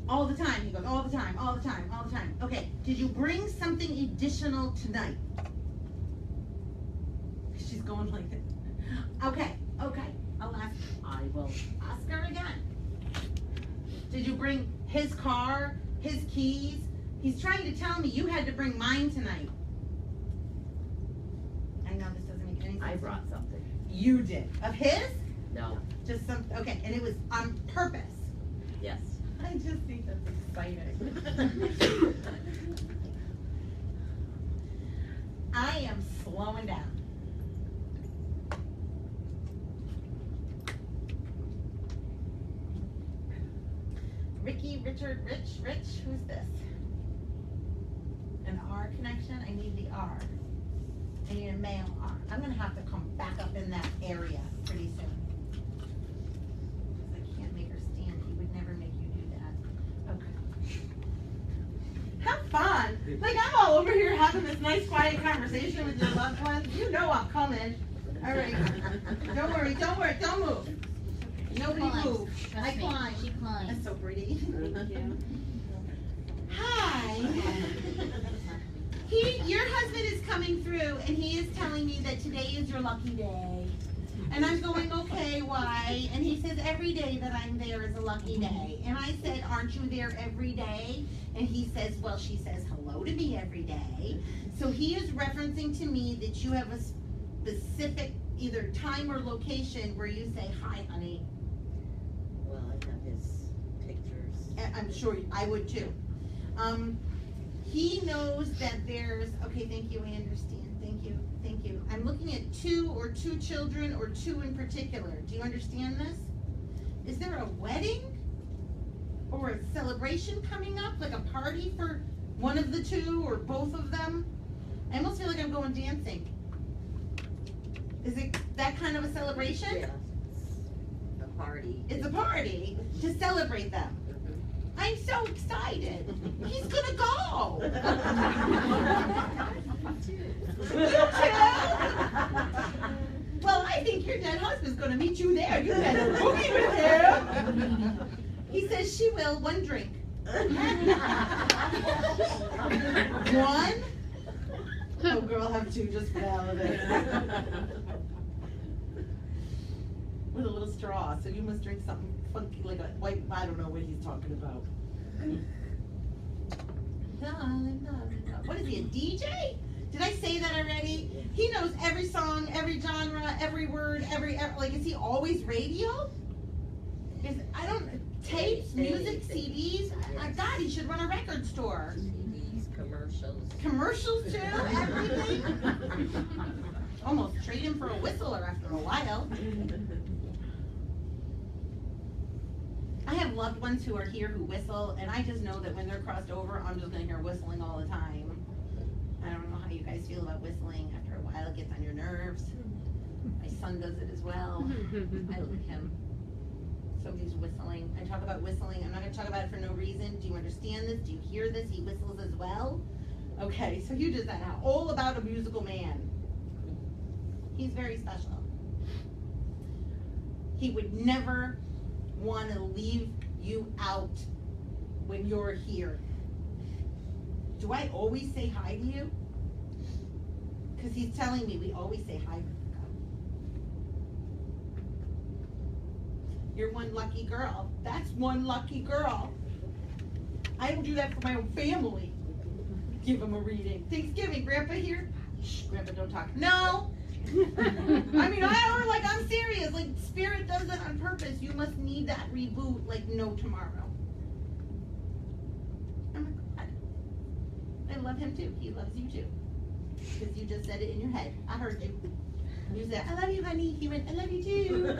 All the time. He goes, all the time, all the time, all the time. Okay. Did you bring something additional tonight? She's going like this. Okay. Okay. I'll ask. I will ask her again. Did you bring his car, his keys? He's trying to tell me you had to bring mine tonight. I know this doesn't make any sense. I brought something. You did. Of his? No. Just some. Okay. And it was on purpose. Yes. I just think that's exciting. I am slowing down. Ricky, Richard, Rich, who's this? An R connection? I need the R. I need a male R. I'm gonna have to come back up in that area pretty soon. I can't make her stand. He would never make you do that. Okay. Have fun. Like, I'm all over here having this nice quiet conversation with your loved ones. You know I'm coming. All right. Don't worry, don't move. Nobody move. I climb. She climbs. That's so pretty. Thank you. Hi. Your husband is coming through, and he is telling me that today is your lucky day. And I'm going, okay, why? And he says, every day that I'm there is a lucky day. And I said, aren't you there every day? And he says, well, she says hello to me every day. So he is referencing to me that you have a specific either time or location where you say, hi, honey. Well, I have his pictures. I'm sure I would too. He knows that there's, okay, thank you, I understand. Thank you. I'm looking at two children or two in particular. Do you understand this? Is there a wedding or a celebration coming up, like a party for one of the two or both of them? I almost feel like I'm going dancing. Is it that kind of a celebration? Yeah, it's a party. It's a party to celebrate them. I'm so excited. He's gonna go. You too? Well, I think your dead husband's gonna meet you there. You better boogie with him. He says she will. One drink. One? Oh, girl, have two just for the hell of it. With a little straw, so you must drink something funky like a white, I don't know what he's talking about. What is he, a DJ? Did I say that already? He knows every song, every genre, every word, like, is he always radio? I don't, tapes, music, CDs? God, he should run a record store. CDs, commercials. Commercials too, everything? Almost trade him for a whistler after a while. loved ones who are here who whistle, and I just know that when they're crossed over, I'm just gonna hear whistling all the time. I don't know how you guys feel about whistling. After a while, it gets on your nerves. My son does it as well. I like him. Somebody's whistling. I talk about whistling. I'm not gonna talk about it for no reason. Do you understand this? Do you hear this? He whistles as well. Okay, so you just that now. All about a musical man. He's very special. He would never want to leave you out when you're here. Do I always say hi to you? Because he's telling me we always say hi. You're one lucky girl. That's one lucky girl. I don't do that for my own family. Give him a reading. Thanksgiving, Grandpa here? Shh, Grandpa, don't talk. No! I mean, I'm serious. Like, Spirit does it on purpose. You must need that reboot like no tomorrow. Oh my God. I love him too. He loves you too. Because you just said it in your head. I heard you. You said, I love you, honey. He went, I love you too.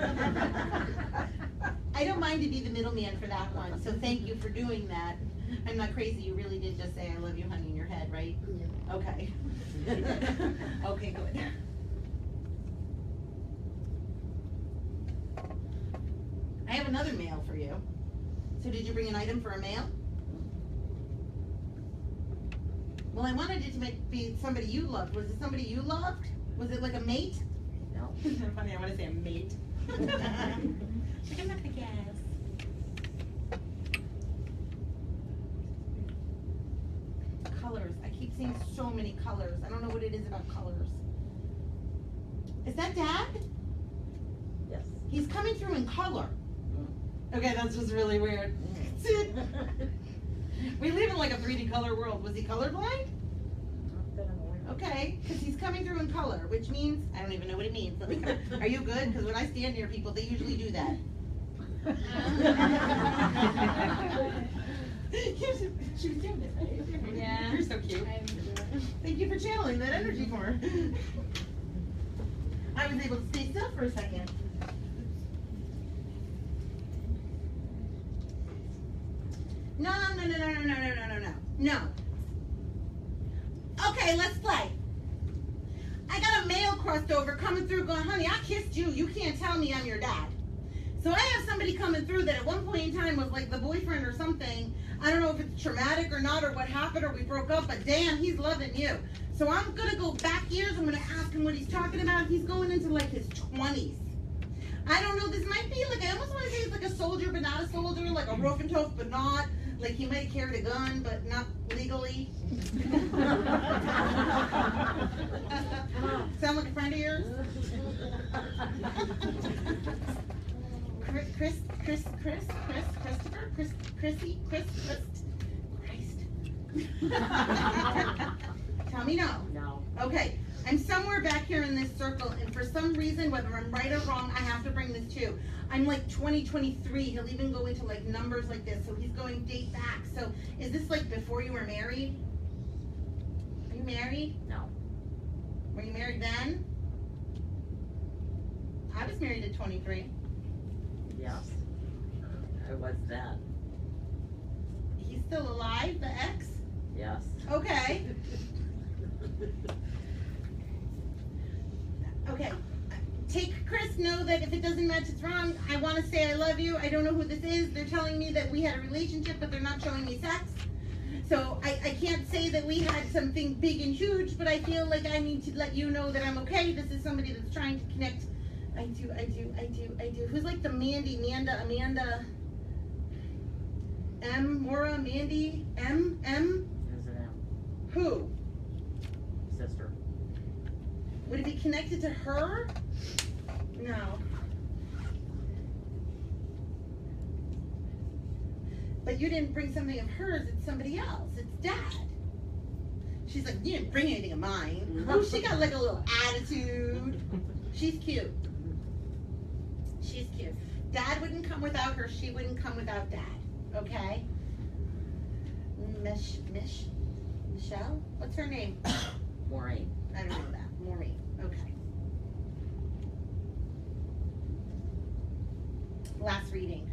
I don't mind to be the middleman for that one. So thank you for doing that. I'm not crazy. You really did just say, I love you, honey, in your head, right? Yeah. Okay. Okay, good. I have another mail for you. So did you bring an item for a mail? Well, I wanted it to be somebody you loved. Was it somebody you loved? Was it like a mate? No. Isn't it funny? I want to say a mate. Like, I'm not gonna guess. Colors. I keep seeing so many colors. I don't know what it is about colors. Is that Dad? Yes. He's coming through in color. Okay, that's just really weird. We live in like a 3D color world. Was he colorblind? Okay, because he's coming through in color, which means, I don't even know what it means. Are you good? Because when I stand near people, they usually do that. She was doing it, right? Yeah. You're so cute. Thank you for channeling that energy for her. I was able to stay still for a second. No. No. Okay, let's play. I got a male crossed over coming through going, honey, I kissed you. You can't tell me I'm your dad. So I have somebody coming through that at one point in time was like the boyfriend or something. I don't know if it's traumatic or not or what happened or we broke up, but damn, he's loving you. So I'm going to go back years. I'm going to ask him what he's talking about. He's going into like his 20s. I don't know. This might be like, I almost want to say it's like a soldier, but not a soldier, like a Rofentoff, but not. Like he might have carried a gun, but not legally. Sound like a friend of yours? Christ. Tell me no. No. Okay, I'm somewhere back here in this circle, and for some reason, whether I'm right or wrong, I have to bring this too. I'm like 2023. He'll even go into like numbers like this, so he's going date back. So is this like before you were married? Are you married? No. Were you married then? I was married at 23. Yes. I was then. He's still alive, the ex? Yes. Okay. Okay. Take Chris, know that if it doesn't match, it's wrong. I want to say I love you. I don't know who this is. They're telling me that we had a relationship, but they're not showing me sex. So I can't say that we had something big and huge, but I feel like I need to let you know that I'm okay. This is somebody that's trying to connect. I do. Who's like the Amanda, M, Maura, Mandy, M? There's an M. Who? Sister. Would it be connected to her? No. But you didn't bring something of hers, it's somebody else. It's Dad. She's like, you didn't bring anything of mine. Oh, she got like a little attitude. She's cute. She's cute. Dad wouldn't come without her, she wouldn't come without Dad. Okay? Michelle? What's her name? Maureen. I don't know that. Maureen. Okay. Last reading.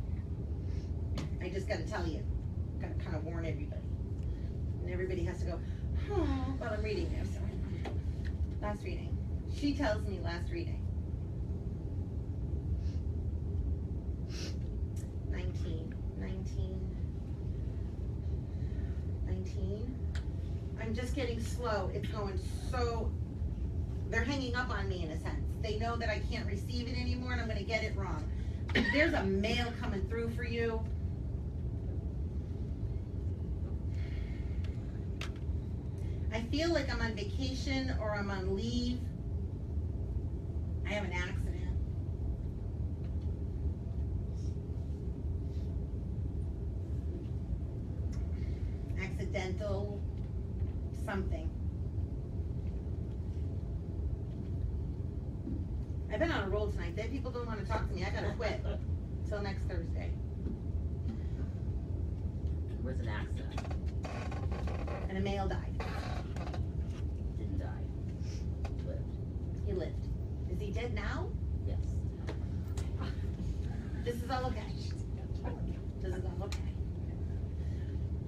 I I just gotta tell you, gotta kind of warn everybody. And everybody has to go, oh, while I'm reading there, so. Last reading. She tells me last reading. 19. I'm just getting slow. It's going so, they're hanging up on me in a sense. They know that I can't receive it anymore and I'm gonna get it wrong. There's a mail coming through for you. I feel like I'm on vacation or I'm on leave. I have an accident. Accidental something. I've been on a roll tonight. Dead people don't want to talk to me. I gotta quit till next Thursday. Was an accident. And a male died. Didn't die. Lived. He lived. Is he dead now? Yes. This is all okay. This is all okay.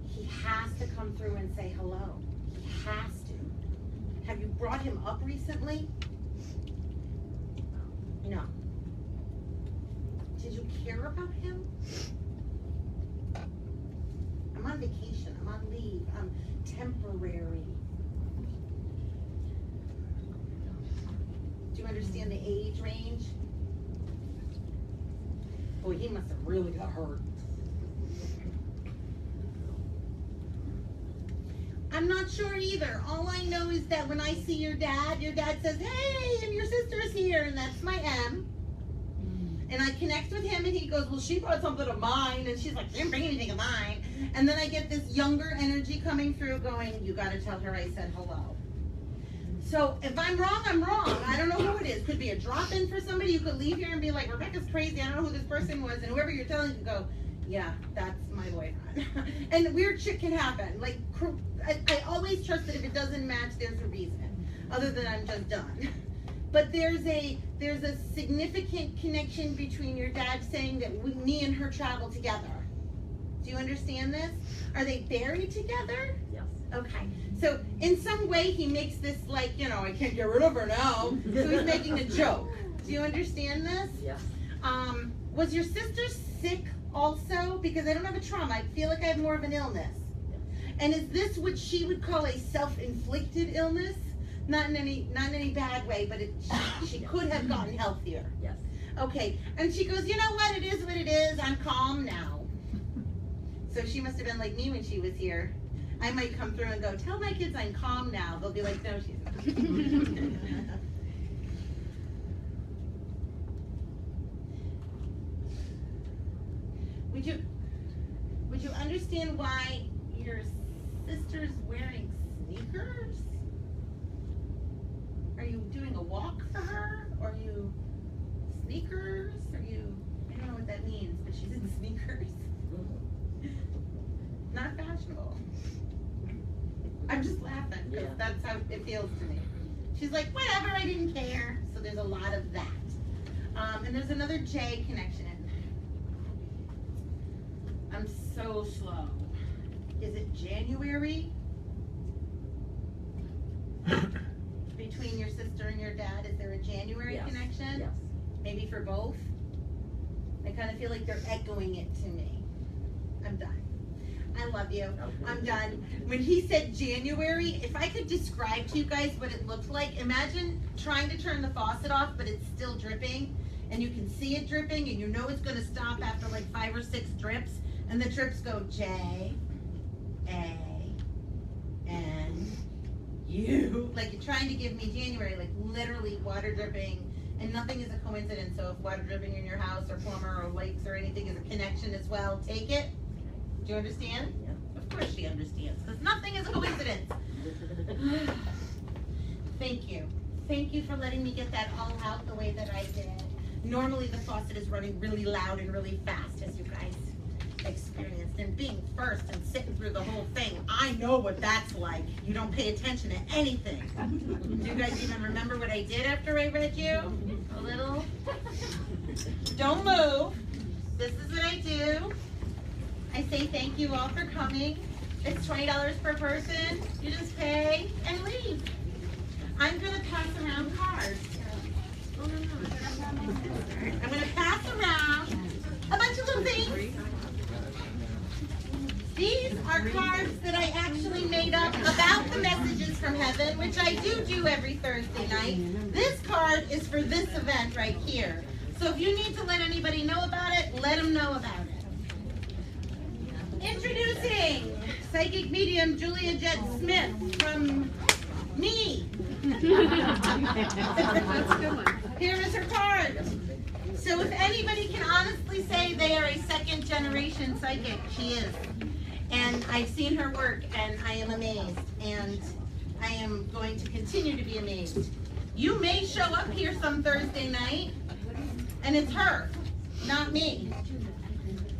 He has to come through and say hello. He has to. Have you brought him up recently? No. Did you care about him? I'm on vacation. I'm on leave. I'm temporary. Do you understand the age range? Boy, he must have really got hurt. I'm not sure either. All I know is that when I see your dad says, hey, and your sister's here, and that's my M. And I connect with him, and he goes, well, she brought something of mine, and she's like, she didn't bring anything of mine. And then I get this younger energy coming through going, you gotta tell her I said hello. So if I'm wrong, I'm wrong. I don't know who it is. Could be a drop-in for somebody. You could leave here and be like, Rebecca's crazy. I don't know who this person was. And whoever you're telling could go, yeah, that's my boyfriend. And weird shit can happen. Like, I always trust that if it doesn't match, there's a reason. Other than I'm just done. But there's a significant connection between your dad saying that me and her travel together. Do you understand this? Are they buried together? Yes. Okay. So in some way he makes this like, you know, I can't get rid of her now. So he's making a joke. Do you understand this? Yes. Was your sister sick also? Because I don't have a trauma. I feel like I have more of an illness. And is this what she would call a self-inflicted illness? Not in any bad way, but she could have gotten healthier. Yes. Okay. And she goes, you know what? It is what it is. I'm calm now. So she must have been like me when she was here. I might come through and go, tell my kids I'm calm now. They'll be like, no, she's not. Would you understand why your sister's wearing sneakers? Are you doing a walk for her? Are you sneakers? Are you, I don't know what that means, but she's in sneakers. Not fashionable. I'm just laughing because that's how it feels to me. She's like, whatever, I didn't care. So there's a lot of that. And there's another J connection. I'm so slow. Is it January? Between your sister and your dad, is there a January connection? Yes. Maybe for both? I kind of feel like they're echoing it to me. I'm done. I love you. I'm done. When he said January, if I could describe to you guys what it looked like, imagine trying to turn the faucet off, but it's still dripping, and you can see it dripping, and you know it's going to stop after like 5 or 6 drips, and the drips go J, A, N, U. Like you're trying to give me January, like literally water dripping, and nothing is a coincidence. So if water dripping in your house or plumber or lakes or anything is a connection as well, take it. Do you understand? Yeah. Of course she understands, because nothing is a coincidence. Thank you. Thank you for letting me get that all out the way that I did. Normally the faucet is running really loud and really fast, as you guys experienced. And being first and sitting through the whole thing, I know what that's like. You don't pay attention to anything. Do you guys even remember what I did after I read you? A little? Don't move. This is what I do. I I say thank you all for coming. It's $20 per person. You just pay and leave. I'm gonna pass around cards. I'm gonna pass around a bunch of little things. These are cards that I actually made up about the messages from heaven, which I do every Thursday night. This card is for this event right here. So if you need to let anybody know about it, let them know about it. Introducing psychic medium Julia Jett Smith from me. Here is her card. So if anybody can honestly say they are a second generation psychic, she is. And I've seen her work and I am amazed. And I am going to continue to be amazed. You may show up here some Thursday night and it's her, not me.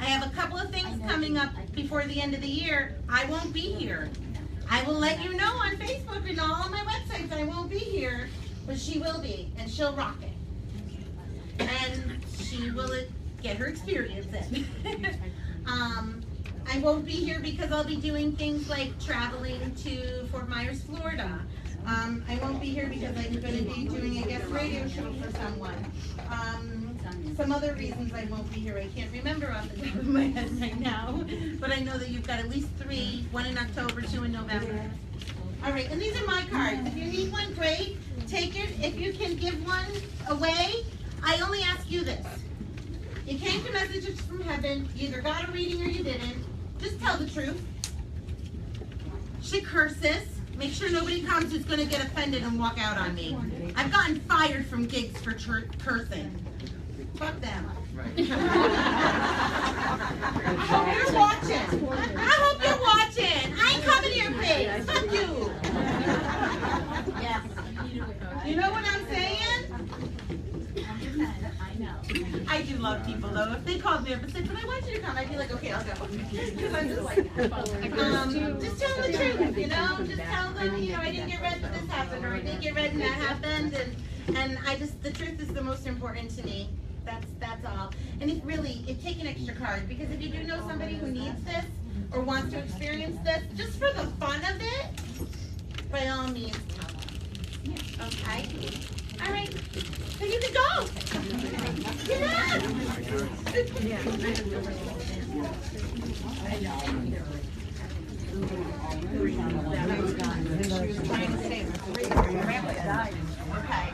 I have a couple of things coming up before the end of the year. I won't be here. I will let you know on Facebook and all of my websites I won't be here, but she will be, and she'll rock it. And she will get her experience in. I won't be here because I'll be doing things like traveling to Fort Myers, Florida. I won't be here because I'm going to be doing a guest radio show for someone. Some other reasons I won't be here, I can't remember off the top of my head right now, but I know that you've got at least 3, 1 in October, 2 in November. All right, and these are my cards. If you need one, great, take it. If you can give one away, I only ask you this. You came to Messages from Heaven, you either got a reading or you didn't. Just tell the truth. She curses. Make sure nobody comes who's going to get offended and walk out on me. I've gotten fired from gigs for cursing. Fuck them. I hope you're watching. I hope you're watching. I ain't coming to your place. Fuck you. Yes. You know what I'm saying? I do love people though. If they called me up and said, "But I want you to come," I'd be like, "Okay, I'll go." Because I'm just like, just tell them the truth, you know. Just tell them, you know, I didn't get read when this happened, or I didn't get read and that happened, and I just, the truth is the most important to me. That's all. And if really, take an extra card, because if you do know somebody who needs this or wants to experience this, just for the fun of it, by all means, tell them. Okay. All right. So you can go. Get out. Okay.